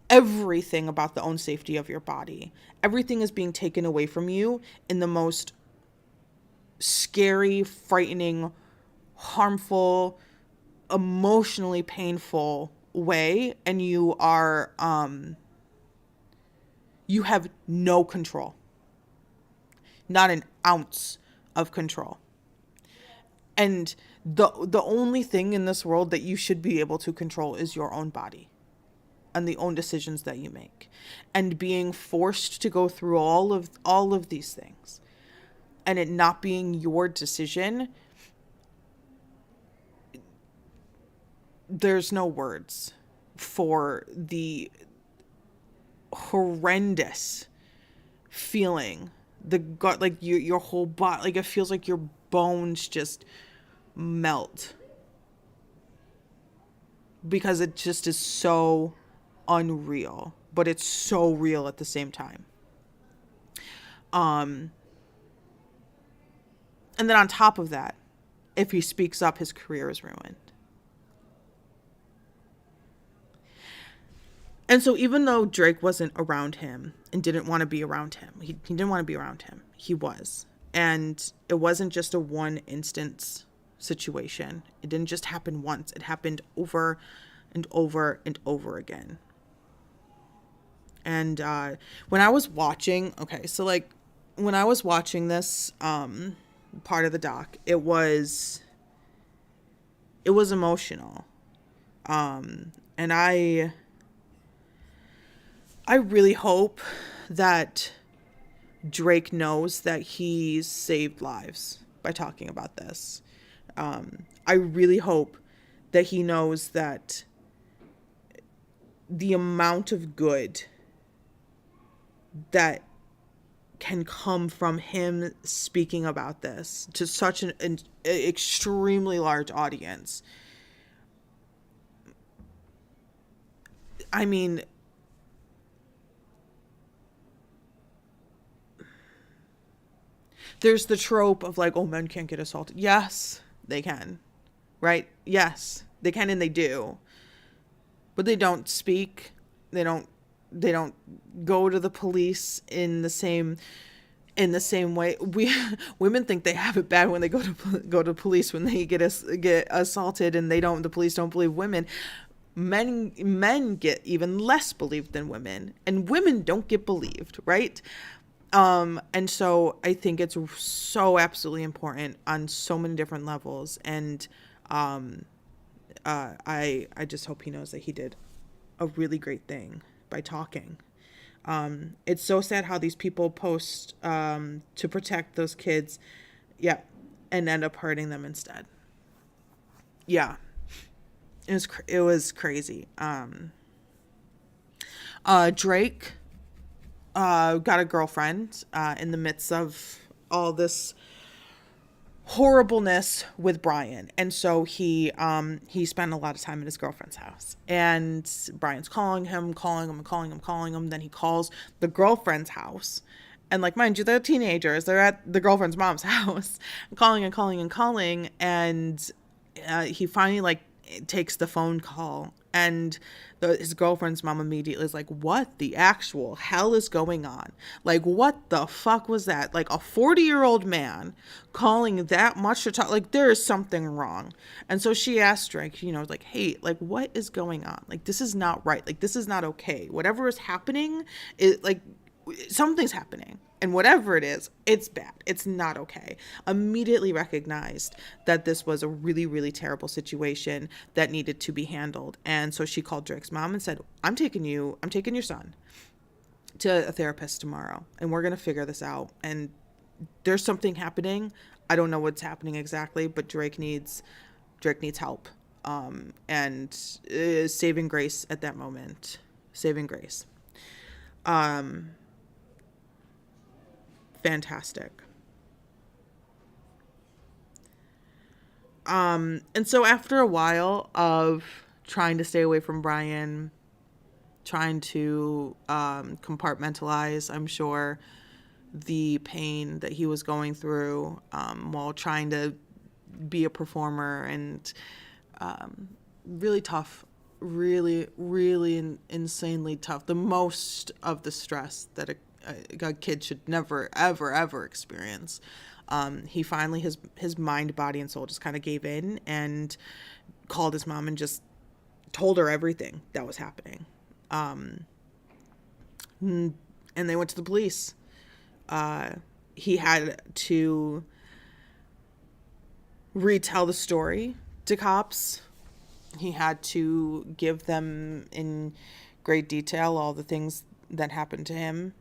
everything about the own safety of your body. Everything is being taken away from you in the most scary, frightening, harmful, emotionally painful way. And you are, you have no control. Not an ounce of control. And the only thing in this world that you should be able to control is your own body and the own decisions that you make, and being forced to go through all of these things and it not being your decision. There's no words for the horrendous feeling, the gut, like your whole body, like it feels like your bones just melt because it just is so unreal, but it's so real at the same time. And then on top of that, if he speaks up, his career is ruined. And so even though Drake wasn't around him and didn't want to be around him, he didn't want to be around him. He was. And it wasn't just a one instance situation. It didn't just happen once. It happened over and over and over again. And when I was watching, when I was watching this part of the doc, it was emotional. And I really hope that Drake knows that he's saved lives by talking about this. I really hope that he knows that the amount of good that can come from him speaking about this to such an extremely large audience. I mean, there's the trope of like, oh, men can't get assaulted. Yes, they can. Right? Yes, they can, and they do. But they don't speak. They don't go to the police in the same way. Women think they have it bad when they go to police when they get assaulted, and the police don't believe women. Men get even less believed than women, and women don't get believed, right? And so I think it's so absolutely important on so many different levels. And I just hope he knows that he did a really great thing by talking. It's so sad how these people post to protect those kids, and end up hurting them instead. Yeah, it was crazy. Drake got a girlfriend in the midst of all this horribleness with Brian, and so he spent a lot of time at his girlfriend's house, and Brian's calling him. Then he calls the girlfriend's house, and like, mind you, they're teenagers, they're at the girlfriend's mom's house, calling, and he finally like takes the phone call, and his girlfriend's mom immediately is like, what the actual hell is going on? Like, what the fuck was that? Like, a 40-year-old man calling that much to talk, like, there is something wrong. And so she asked Drake, like, hey, like, what is going on? Like, this is not right. Like, this is not okay. Whatever is happening, something's happening. And whatever it is, it's bad. It's not okay. Immediately recognized that this was a really, really terrible situation that needed to be handled. And so she called Drake's mom and said, I'm taking your son to a therapist tomorrow, and we're going to figure this out. And there's something happening. I don't know what's happening exactly, but Drake needs help. And saving grace at that moment. Saving grace. Fantastic. And so after a while of trying to stay away from Brian, trying to compartmentalize, I'm sure, the pain that he was going through while trying to be a performer, and really tough, really, really insanely tough. The most of the stress that a kid should never, ever, ever experience. He finally, his mind, body, and soul just kind of gave in and called his mom and just told her everything that was happening. And they went to the police. He had to retell the story to cops. He had to give them in great detail all the things that happened to him.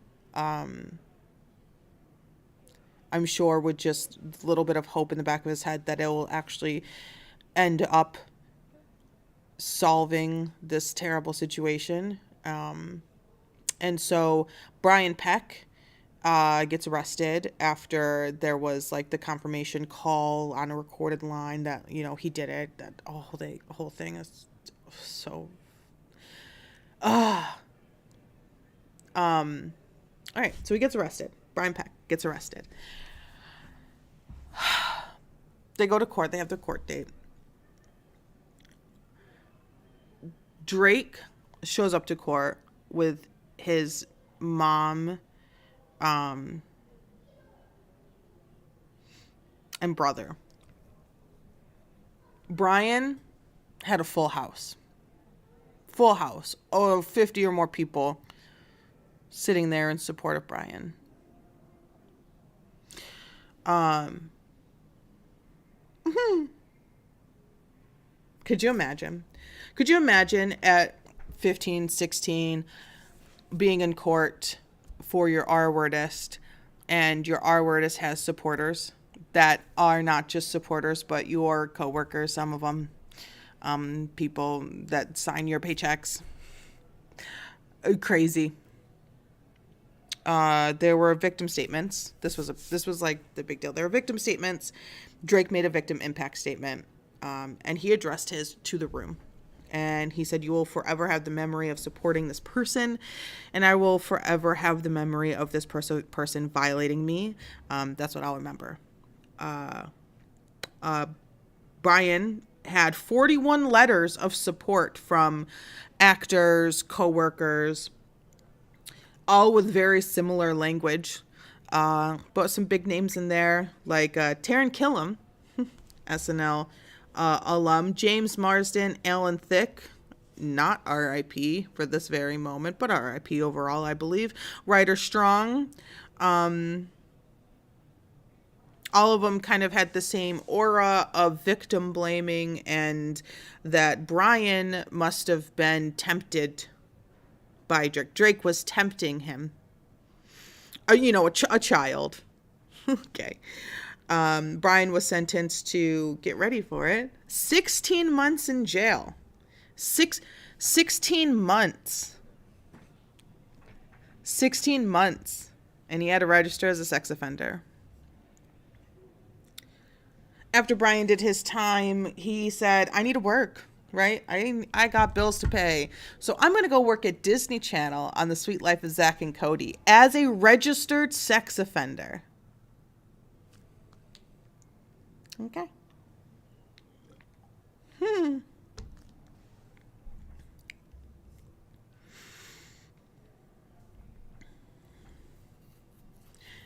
I'm sure with just a little bit of hope in the back of his head that it will actually end up solving this terrible situation. And so Brian Peck gets arrested after there was like the confirmation call on a recorded line that, he did it. That whole thing is so... All right, so he gets arrested. Brian Peck gets arrested. They go to court. They have their court date. Drake shows up to court with his mom and brother. Brian had a full house. Full house. 50 or more people sitting there in support of Brian. Could you imagine? Could you imagine at 15, 16 being in court for your R-wordist, and your R-wordist has supporters that are not just supporters, but your coworkers, some of them, people that sign your paychecks. Crazy. There were victim statements. This was like the big deal. There were victim statements. Drake made a victim impact statement, and he addressed his to the room. And he said, you will forever have the memory of supporting this person, and I will forever have the memory of this person violating me. That's what I'll remember. Brian had 41 letters of support from actors, co-workers, all with very similar language. But some big names in there, like Taran Killam, SNL alum, James Marsden, Alan Thicke, not R.I.P. for this very moment, but R.I.P. overall, I believe. Ryder Strong. All of them kind of had the same aura of victim blaming, and that Brian must have been tempted by Drake. Drake was tempting him. A child. Okay. Brian was sentenced to, get ready for it, 16 months in jail. 16 months. 16 months. And he had to register as a sex offender. After Brian did his time, he said, I need to work, right? I got bills to pay. So I'm going to go work at Disney Channel on The Sweet Life of Zack and Cody as a registered sex offender. Okay.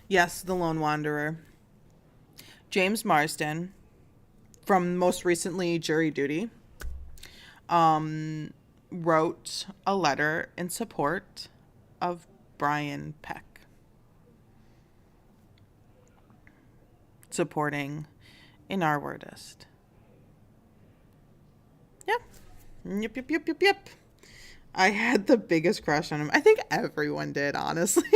Yes, the Lone Wanderer. James Marsden, from most recently Jury Duty, wrote a letter in support of Brian Peck, supporting an R-wordist. Yep. I had the biggest crush on him. I think everyone did, honestly.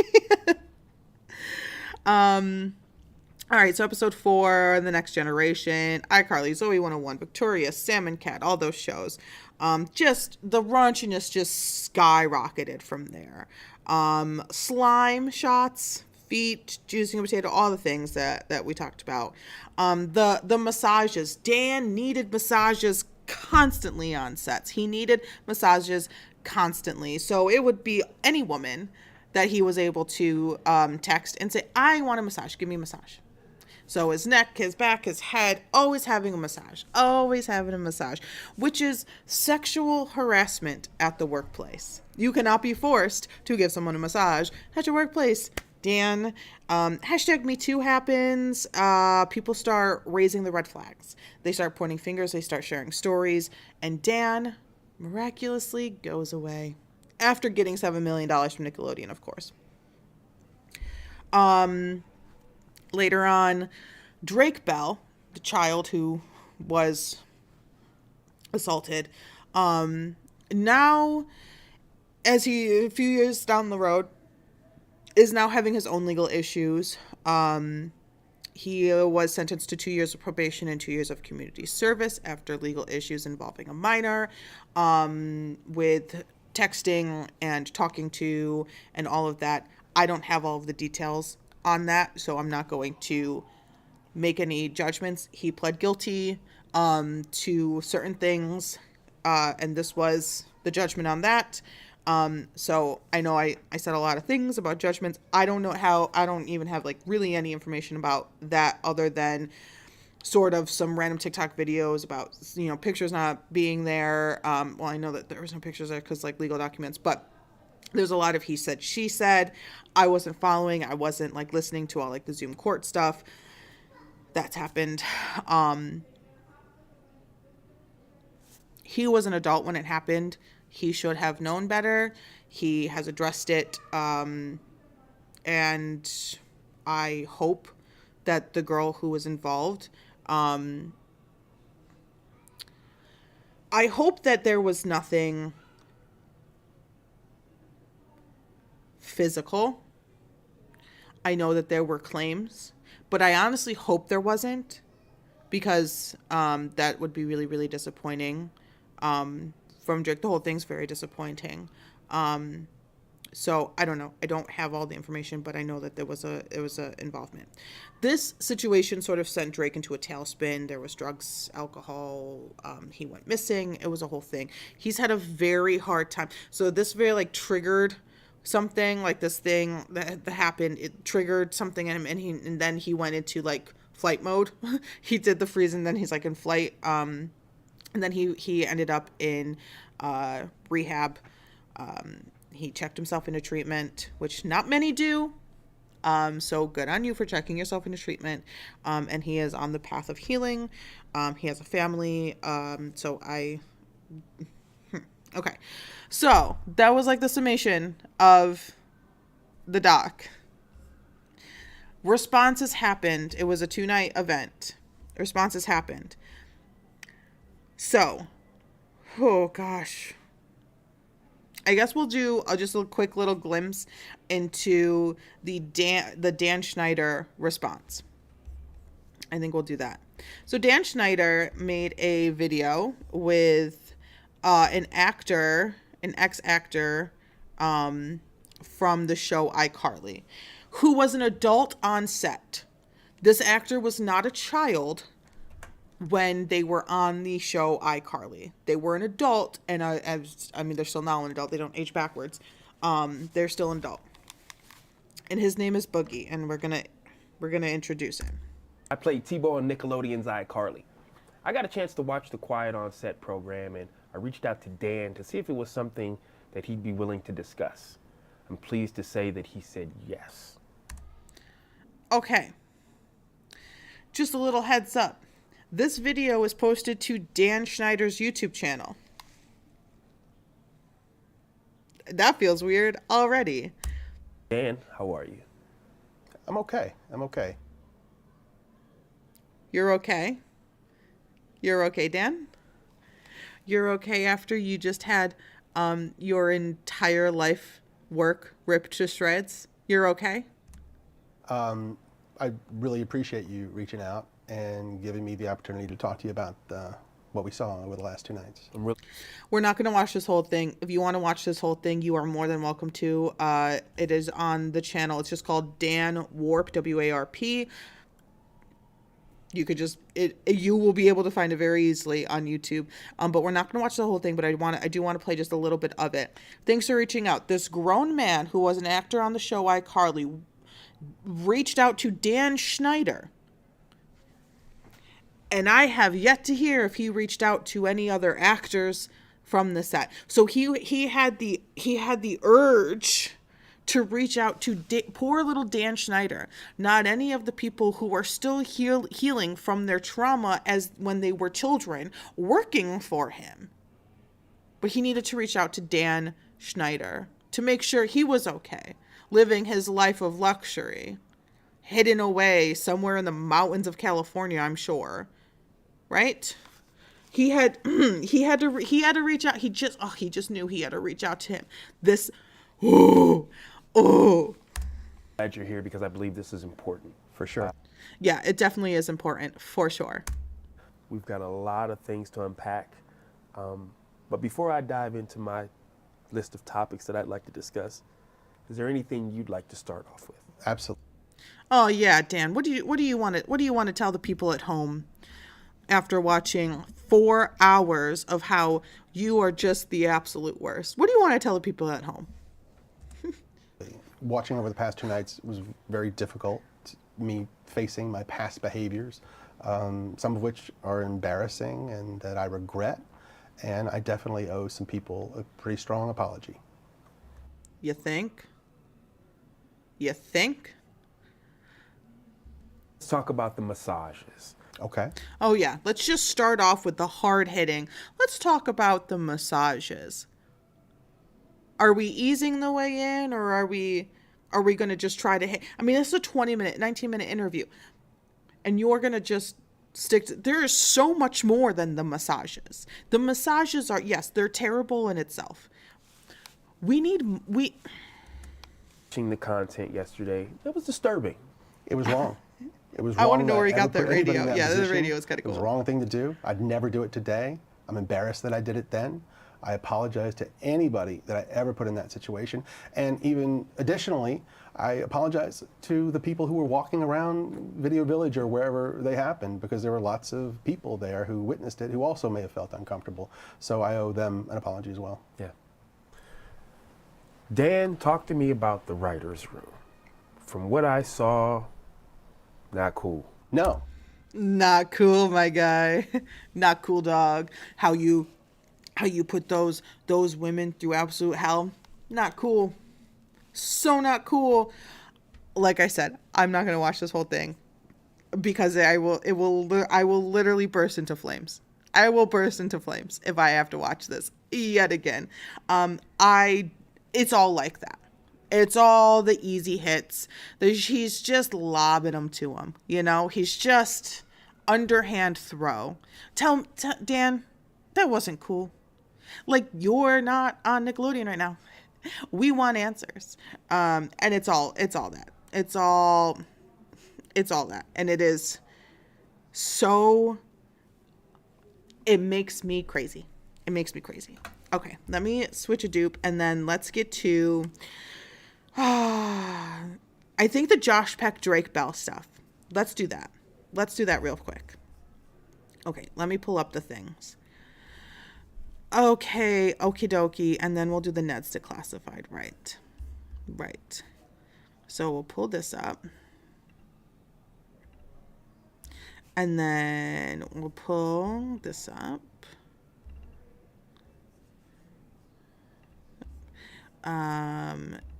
All right, so episode 4, The Next Generation, iCarly, Zoe 101, Victoria, Salmon Cat, all those shows. Just the raunchiness just skyrocketed from there. Slime shots, feet, juicing a potato, all the things that we talked about. The massages. Dan needed massages constantly on sets. He needed massages constantly. So it would be any woman that he was able to text and say, I want a massage. Give me a massage. So his neck, his back, his head, always having a massage, which is sexual harassment at the workplace. You cannot be forced to give someone a massage at your workplace, Dan. Hashtag Me Too happens. People start raising the red flags. They start pointing fingers. They start sharing stories. And Dan miraculously goes away after getting $7 million from Nickelodeon, of course. Later on, Drake Bell, the child who was assaulted, now, as he, a few years down the road, is now having his own legal issues. He was sentenced to 2 years of probation and 2 years of community service after legal issues involving a minor, with texting and talking to and all of that. I don't have all of the details on that, so I'm not going to make any judgments. He pled guilty to certain things, and this was the judgment on that. So I know I said a lot of things about judgments. I don't know how, I don't even have like really any information about that other than sort of some random TikTok videos about, pictures not being there. Well, I know that there were some pictures there because like legal documents, but there's a lot of he said, she said. I wasn't following. I wasn't like listening to all like the Zoom court stuff that's happened. He was an adult when it happened. He should have known better. He has addressed it. And I hope that the girl who was involved, I hope that there was nothing physical. I know that there were claims, but I honestly hope there wasn't, because that would be really, really disappointing from Drake. The whole thing's very disappointing. So I don't know. I don't have all the information, but I know that there was a involvement. This situation sort of sent Drake into a tailspin. There was drugs, alcohol. He went missing. It was a whole thing. He's had a very hard time. So this very like triggered something, like this thing that happened. It triggered something in him, and then he went into like flight mode. He did the freeze, and then he's like in flight. And then he ended up in rehab. He checked himself into treatment, which not many do. So good on you for checking yourself into treatment. And he is on the path of healing. He has a family. Okay. So that was like the summation of the doc. Responses happened. It was a 2-night event. Responses happened. So, oh gosh. I guess we'll do just a quick little glimpse into the Dan Schneider response. I think we'll do that. So Dan Schneider made a video with an ex-actor from the show iCarly, who was an adult on set. This actor was not a child when they were on the show iCarly. They were an adult, and they're still now an adult. They don't age backwards. They're still an adult. And his name is Boogie, and we're gonna introduce him.
I played T-Bo on Nickelodeon's iCarly. I got a chance to watch the Quiet on Set program, and I reached out to Dan to see if it was something that he'd be willing to discuss. I'm pleased to say that he said yes.
Okay. Just a little heads up. This video is posted to Dan Schneider's YouTube channel. That feels weird already.
Dan, how are you?
I'm okay.
You're okay? You're okay, Dan? You're okay after you just had your entire life work ripped to shreds? You're okay?
I really appreciate you reaching out and giving me the opportunity to talk to you about what we saw over the last 2 nights.
We're not going to watch this whole thing. If you want to watch this whole thing, you are more than welcome to. It is on the channel. It's just called Dan Warp, W-A-R-P. You could just you will be able to find it very easily on YouTube. But we're not going to watch the whole thing, but I do want to play just a little bit of it. Thanks for reaching out. This grown man who was an actor on the show iCarly reached out to Dan Schneider. And I have yet to hear if he reached out to any other actors from the set. So he had the urge to reach out to poor little Dan Schneider, not any of the people who are still healing from their trauma as when they were children, working for him. But he needed to reach out to Dan Schneider to make sure he was okay, living his life of luxury, hidden away somewhere in the mountains of California, I'm sure. Right? He had to reach out. He just knew he had to reach out to him.
Glad you're here because I believe this is important.
For sure.
Yeah, it definitely is important, for sure.
We've got a lot of things to unpack. But before I dive into my list of topics that I'd like to discuss, is there anything you'd like to start off with?
Absolutely.
Oh yeah, Dan. What do you want to tell the people at home after watching 4 hours of how you are just the absolute worst? What do you want to tell the people at home?
Watching over the past 2 nights was very difficult. Me facing my past behaviors, some of which are embarrassing and that I regret. And I definitely owe some people a pretty strong apology.
You think? You think?
Let's talk about the massages.
Okay.
Oh yeah, let's just start off with the hard hitting. Let's talk about the massages. Are we easing the way in, or are we going to just try to hit? I mean, this is a 19-minute interview, and you're going to just stick to, there is so much more than the massages. The massages are, yes, they're terrible in itself. Watching
the content yesterday, it was disturbing.
It was wrong. It was wrong.
I want to know where he
to
got that
put anybody in
radio.
that
Yeah, the
position.
radio is kind of cool.
It was the wrong thing to do. I'd never do it today. I'm embarrassed that I did it then. I apologize to anybody that I ever put in that situation. And even additionally, I apologize to the people who were walking around Video Village or wherever they happened, because there were lots of people there who witnessed it who also may have felt uncomfortable. So I owe them an apology as well.
Yeah. Dan, talk to me about the writer's room. From what I saw, not cool.
No.
Not cool, my guy. Not cool, dog. How you put those women through absolute hell? Not cool. So not cool. Like I said, I'm not gonna watch this whole thing because I will literally burst into flames. I will burst into flames if I have to watch this yet again. It's all like that. It's all the easy hits. He's just lobbing them to him. You know, he's just underhand throw. Tell Dan, that wasn't cool. Like, you're not on Nickelodeon right now. We want answers. And it's all that. It's all that. And it is so, it makes me crazy. It makes me crazy. Okay, let me switch a dupe and then let's get to, I think the Josh Peck Drake Bell stuff. Let's do that. Let's do that real quick. Okay, let me pull up the things. Okay, okie dokie, and then we'll do the Ned's Declassified, right. So we'll pull this up. And then we'll pull this up.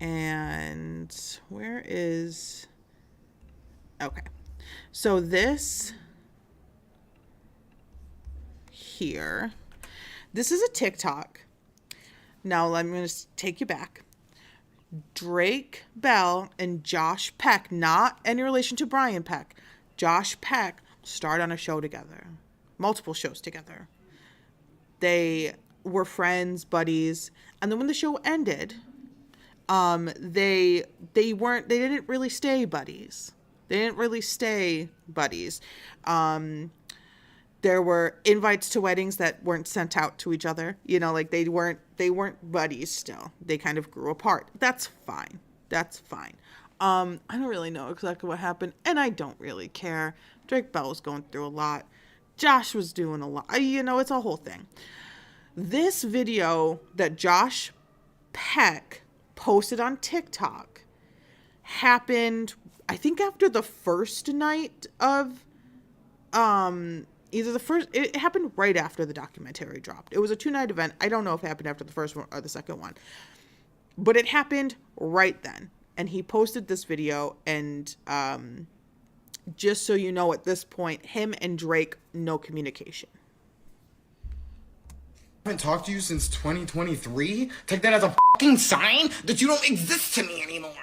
And where is, okay. So this here, this is a TikTok. Now I'm going to take you back. Drake Bell and Josh Peck, not any relation to Brian Peck. Josh Peck starred on a show together, multiple shows together. They were friends, buddies, and then when the show ended, they didn't really stay buddies. There were invites to weddings that weren't sent out to each other. You know, like they weren't buddies still. They kind of grew apart. That's fine. I don't really know exactly what happened, and I don't really care. Drake Bell was going through a lot. Josh was doing a lot. You know, it's a whole thing. This video that Josh Peck posted on TikTok happened, I think, after the first night of, it happened right after the documentary dropped. It was a 2-night event. I don't know if it happened after the first one or the second one, but it happened right then. And he posted this video, and just so you know, at this point, him and Drake, no communication.
I haven't talked to you since 2023. Take that as a fucking sign that you don't exist to me anymore.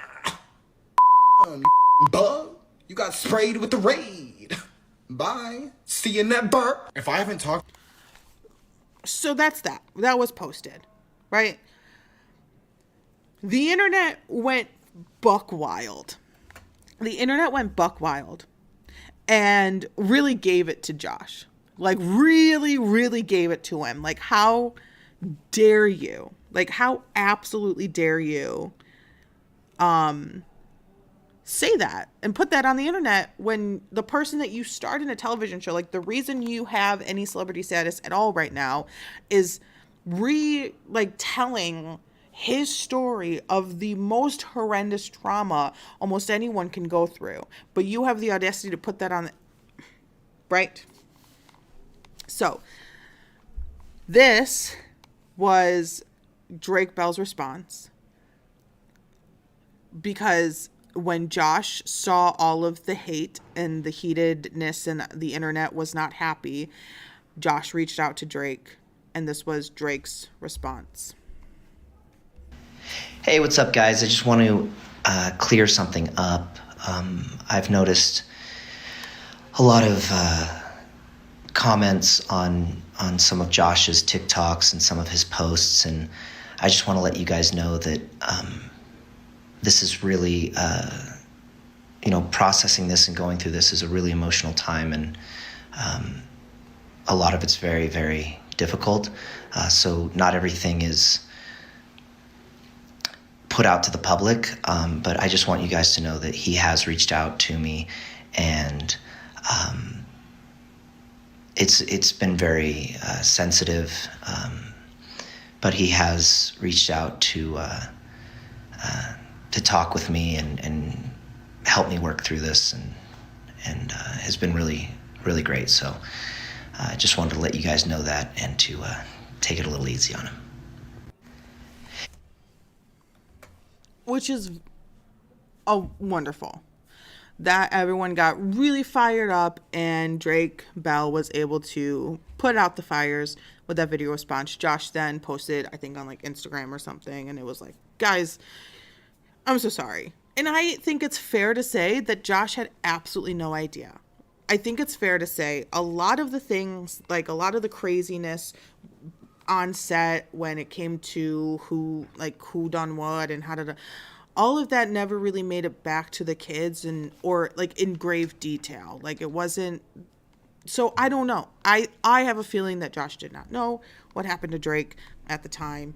You bug. You got sprayed with the raid. Bye. See you in that burp. If I haven't talked.
So that's that. That was posted, right? The internet went buck wild. And really gave it to Josh. Like, really, really gave it to him. Like, how dare you? Like, how absolutely dare you say that and put that on the internet when the person that you starred in a television show, like, the reason you have any celebrity status at all right now is telling his story of the most horrendous trauma almost anyone can go through. But you have the audacity to put that on, right? So, this was Drake Bell's response, because when Josh saw all of the hate and the heatedness and the internet was not happy, Josh reached out to Drake, and this was Drake's response.
Hey, what's up, guys? I just want to clear something up. I've noticed a lot of comments on some of Josh's TikToks and some of his posts, and I just want to let you guys know that this is really, processing this and going through this is a really emotional time, and a lot of it's very, very difficult. So not everything is put out to the public, but I just want you guys to know that he has reached out to me, and it's been very sensitive, but he has reached out to talk with me and help me work through this, and has been really, really great. So I just wanted to let you guys know that, and to take it a little easy on him.
Which is wonderful. That everyone got really fired up, and Drake Bell was able to put out the fires with that video response. Josh then posted, I think on like Instagram or something, and it was like, guys, I'm so sorry. And I think it's fair to say that Josh had absolutely no idea. I think it's fair to say a lot of the things, like a lot of the craziness on set when it came to who done what and how to, all of that never really made it back to the kids, or like in grave detail. Like it wasn't. So I don't know. I have a feeling that Josh did not know what happened to Drake at the time,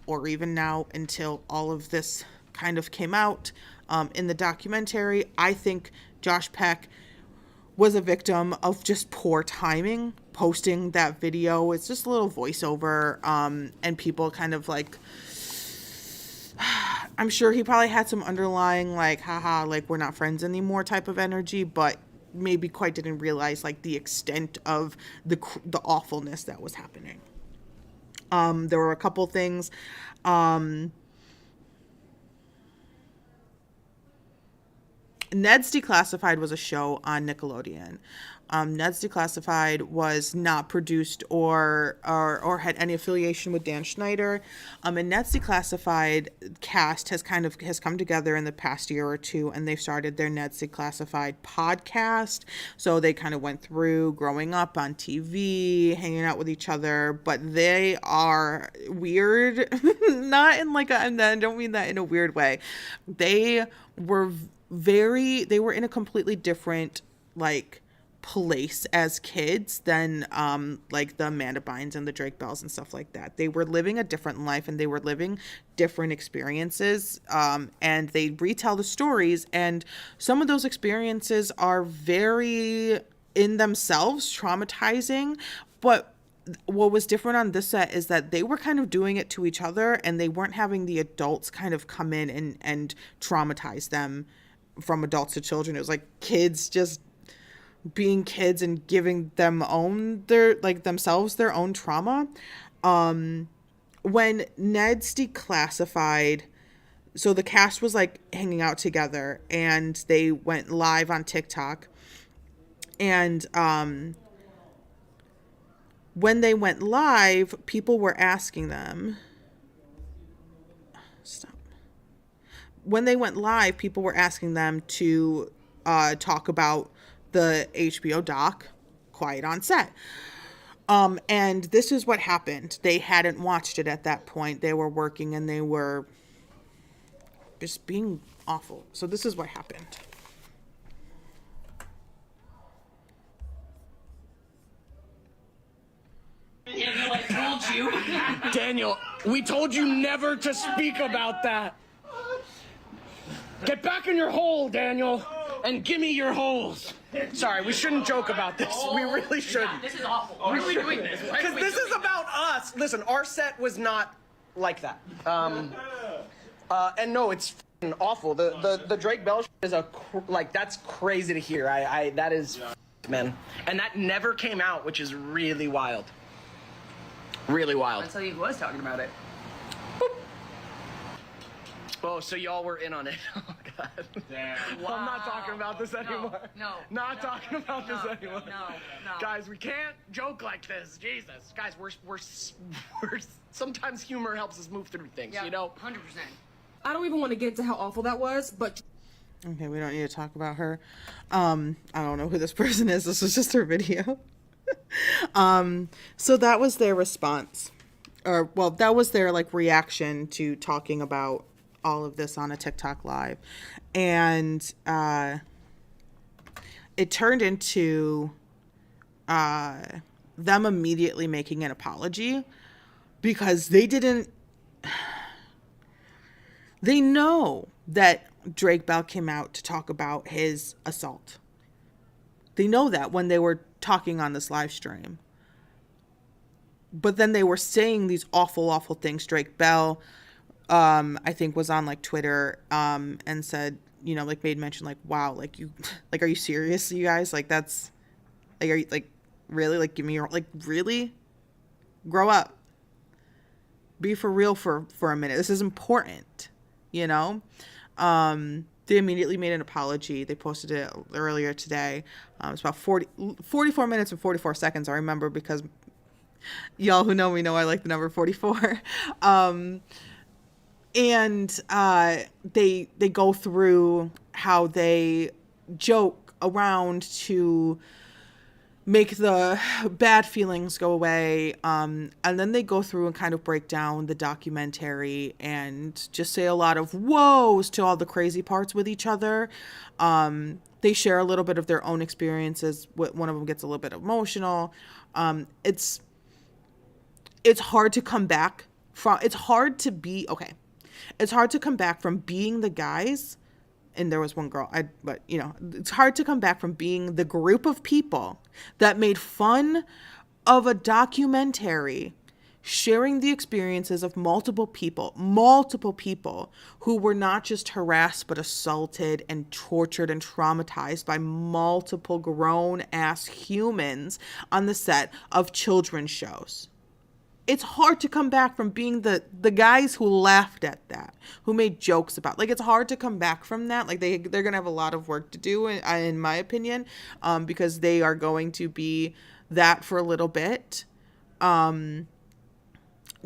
or even now, until all of this kind of came out in the documentary. I think Josh Peck was a victim of just poor timing, posting that video. It's just a little voiceover, and people kind of like, I'm sure he probably had some underlying like, haha, like we're not friends anymore type of energy, but maybe quite didn't realize like the extent of the awfulness that was happening. There were a couple things. Ned's Declassified was a show on Nickelodeon. Ned's Declassified was not produced or had any affiliation with Dan Schneider. And Ned's Declassified cast has come together in the past year or two, and they've started their Ned's Declassified podcast. So they kind of went through growing up on TV, hanging out with each other, but they are weird, not in like and I don't mean that in a weird way. They were in a completely different like place as kids than like the Amanda Bynes and the Drake Bells and stuff like that. They were living a different life, and they were living different experiences, and they retell the stories, and some of those experiences are very in themselves traumatizing. But what was different on this set is that they were kind of doing it to each other, and they weren't having the adults kind of come in and traumatize them from adults to children. It was like kids just being kids and giving them themselves their own trauma. When Ned's Declassified, so the cast was like hanging out together, and they went live on TikTok, and when they went live, people were asking them, when they went live, people were asking them to talk about the HBO doc, Quiet on Set. And this is what happened. They hadn't watched it at that point. They were working, and they were just being awful. So this is what happened.
Daniel, I told you.
Daniel, we told you never to speak about that. Get back in your hole, Daniel, and give me your holes. Sorry, we shouldn't joke about this. We really shouldn't.
This is awful. Why are we doing this?
Because this is about us. Listen, our set was not like that. And no, it's f***ing awful. The Drake Bell is that's crazy to hear. That is, man. And that never came out, which is really wild. Really wild.
Until he was talking about it.
Oh, so y'all were in on it. Oh, God.
Damn.
Wow. I'm not talking about this anymore.
No.
Not talking about this anymore.
No.
Guys, we can't joke like this. Jesus. Guys, we're sometimes humor helps us move through things, you know?
100%.
I don't even want to get into how awful that was, but...
Okay, we don't need to talk about her. I don't know who this person is. This was just her video. So that was their response. That was their like reaction to talking about all of this on a TikTok live. And it turned into them immediately making an apology, because they know that Drake Bell came out to talk about his assault. They know that when they were talking on this live stream. But then they were saying these awful, awful things. Drake Bell, I think, was on like Twitter, and said, you know, like made mention, like, wow, like you, like, are you serious, you guys? Like, that's, like, are you, like, really? Like, give me your, like, really? Grow up. Be for real for a minute. This is important, you know? They immediately made an apology. They posted it earlier today. It's about 44 minutes and 44 seconds, I remember, because y'all who know me know I like the number 44. And they go through how they joke around to make the bad feelings go away. And then they go through and kind of break down the documentary and just say a lot of whoas to all the crazy parts with each other. They share a little bit of their own experiences. One of them gets a little bit emotional. It's hard to come back from, it's hard to come back from being the guys, and there was one girl, but you know, it's hard to come back from being the group of people that made fun of a documentary sharing the experiences of multiple people who were not just harassed, but assaulted and tortured and traumatized by multiple grown-ass humans on the set of children's shows. It's hard to come back from being the guys who laughed at that, who made jokes about, like, it's hard to come back from that. Like, they're going to have a lot of work to do, in my opinion, because they are going to be that for a little bit.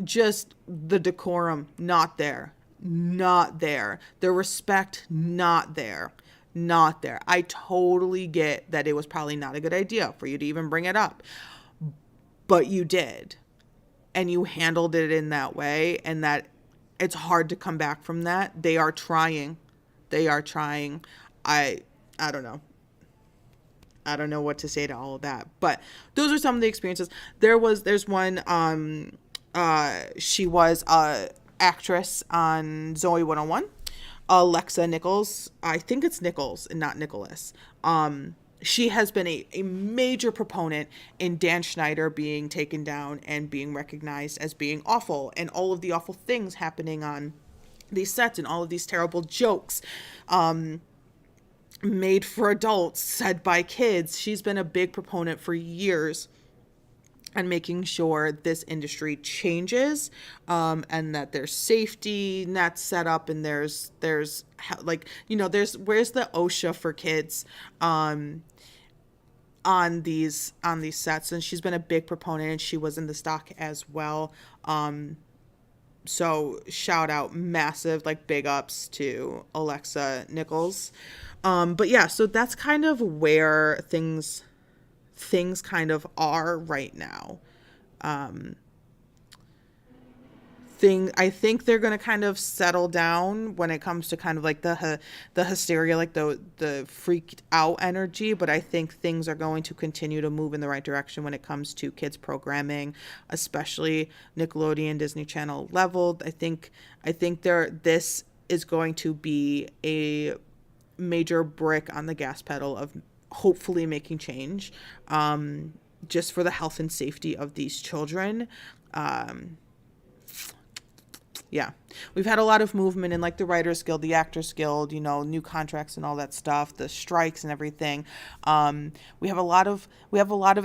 Just the decorum, not there. The respect, not there. I totally get that it was probably not a good idea for you to even bring it up, but you did. And you handled it in that way, and that it's hard to come back from that. They are trying. I don't know. I don't know what to say to all of that, but those are some of the experiences. There's one, she was a actress on Zoe 101, Alexa Nichols. I think it's Nichols and not Nicholas. She has been a major proponent in Dan Schneider being taken down and being recognized as being awful, and all of the awful things happening on these sets and all of these terrible jokes made for adults, said by kids. She's been a big proponent for years and making sure this industry changes, and that there's safety nets set up, and there's like, you know, where's the OSHA for kids on these sets. And she's been a big proponent, and she was in the stock as well. So shout out, massive, like, big ups to Alexa Nichols. But yeah, so that's kind of where things kind of are right now. I think they're going to kind of settle down when it comes to kind of like the hysteria, like the freaked out energy. But I think things are going to continue to move in the right direction when it comes to kids programming, especially Nickelodeon, Disney Channel leveled. I think this is going to be a major brick on the gas pedal of hopefully making change, just for the health and safety of these children. Yeah, we've had a lot of movement in, like, the Writers Guild, the Actors Guild, you know, new contracts and all that stuff, the strikes and everything. We have a lot of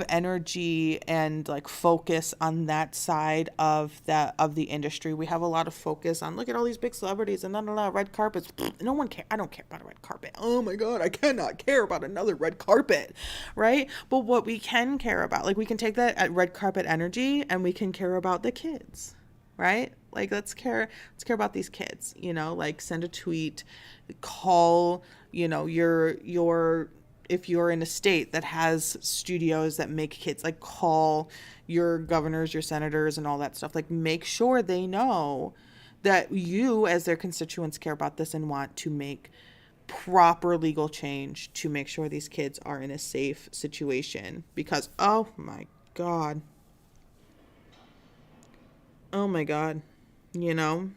energy and, like, focus on that side of the industry. We have a lot of focus on, look at all these big celebrities and red carpets. No one cares. I don't care about a red carpet. Oh my God, I cannot care about another red carpet, right? But what we can care about, like, we can take that red carpet energy and we can care about the kids, right? Like, let's care about these kids, you know, like, send a tweet, call, you know, if you're in a state that has studios that make kids, like, call your governors, your senators, and all that stuff. Like, make sure they know that you, as their constituents, care about this and want to make proper legal change to make sure these kids are in a safe situation. Because, oh my God. Oh my God. You know?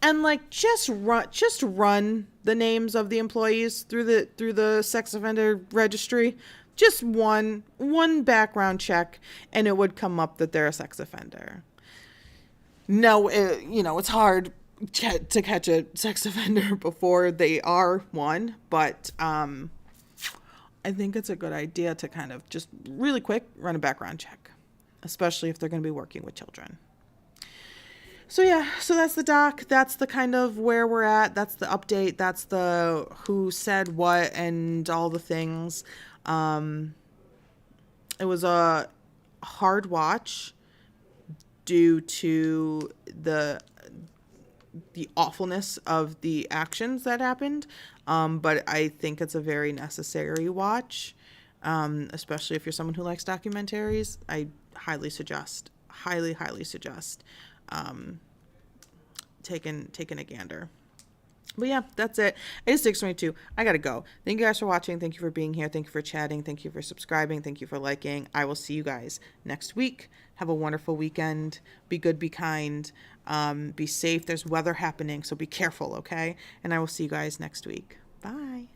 And like just run the names of the employees through the sex offender registry. Just one background check, and it would come up that they're a sex offender. No, it's hard to catch a sex offender before they are one, but I think it's a good idea to kind of just really quick run a background check, especially if they're going to be working with children. So yeah, so that's the doc. That's the kind of where we're at. That's the update. That's the who said what and all the things. It was a hard watch due to the awfulness of the actions that happened. But I think it's a very necessary watch, especially if you're someone who likes documentaries. I highly suggest taking a gander. But yeah, that's it. It is 6:22. I gotta go. Thank you guys for watching. Thank you for being here. Thank you for chatting. Thank you for subscribing. Thank you for liking. I will see you guys next week. Have a wonderful weekend. Be good, be kind, be safe. There's weather happening, so be careful, okay? And I will see you guys next week. Bye.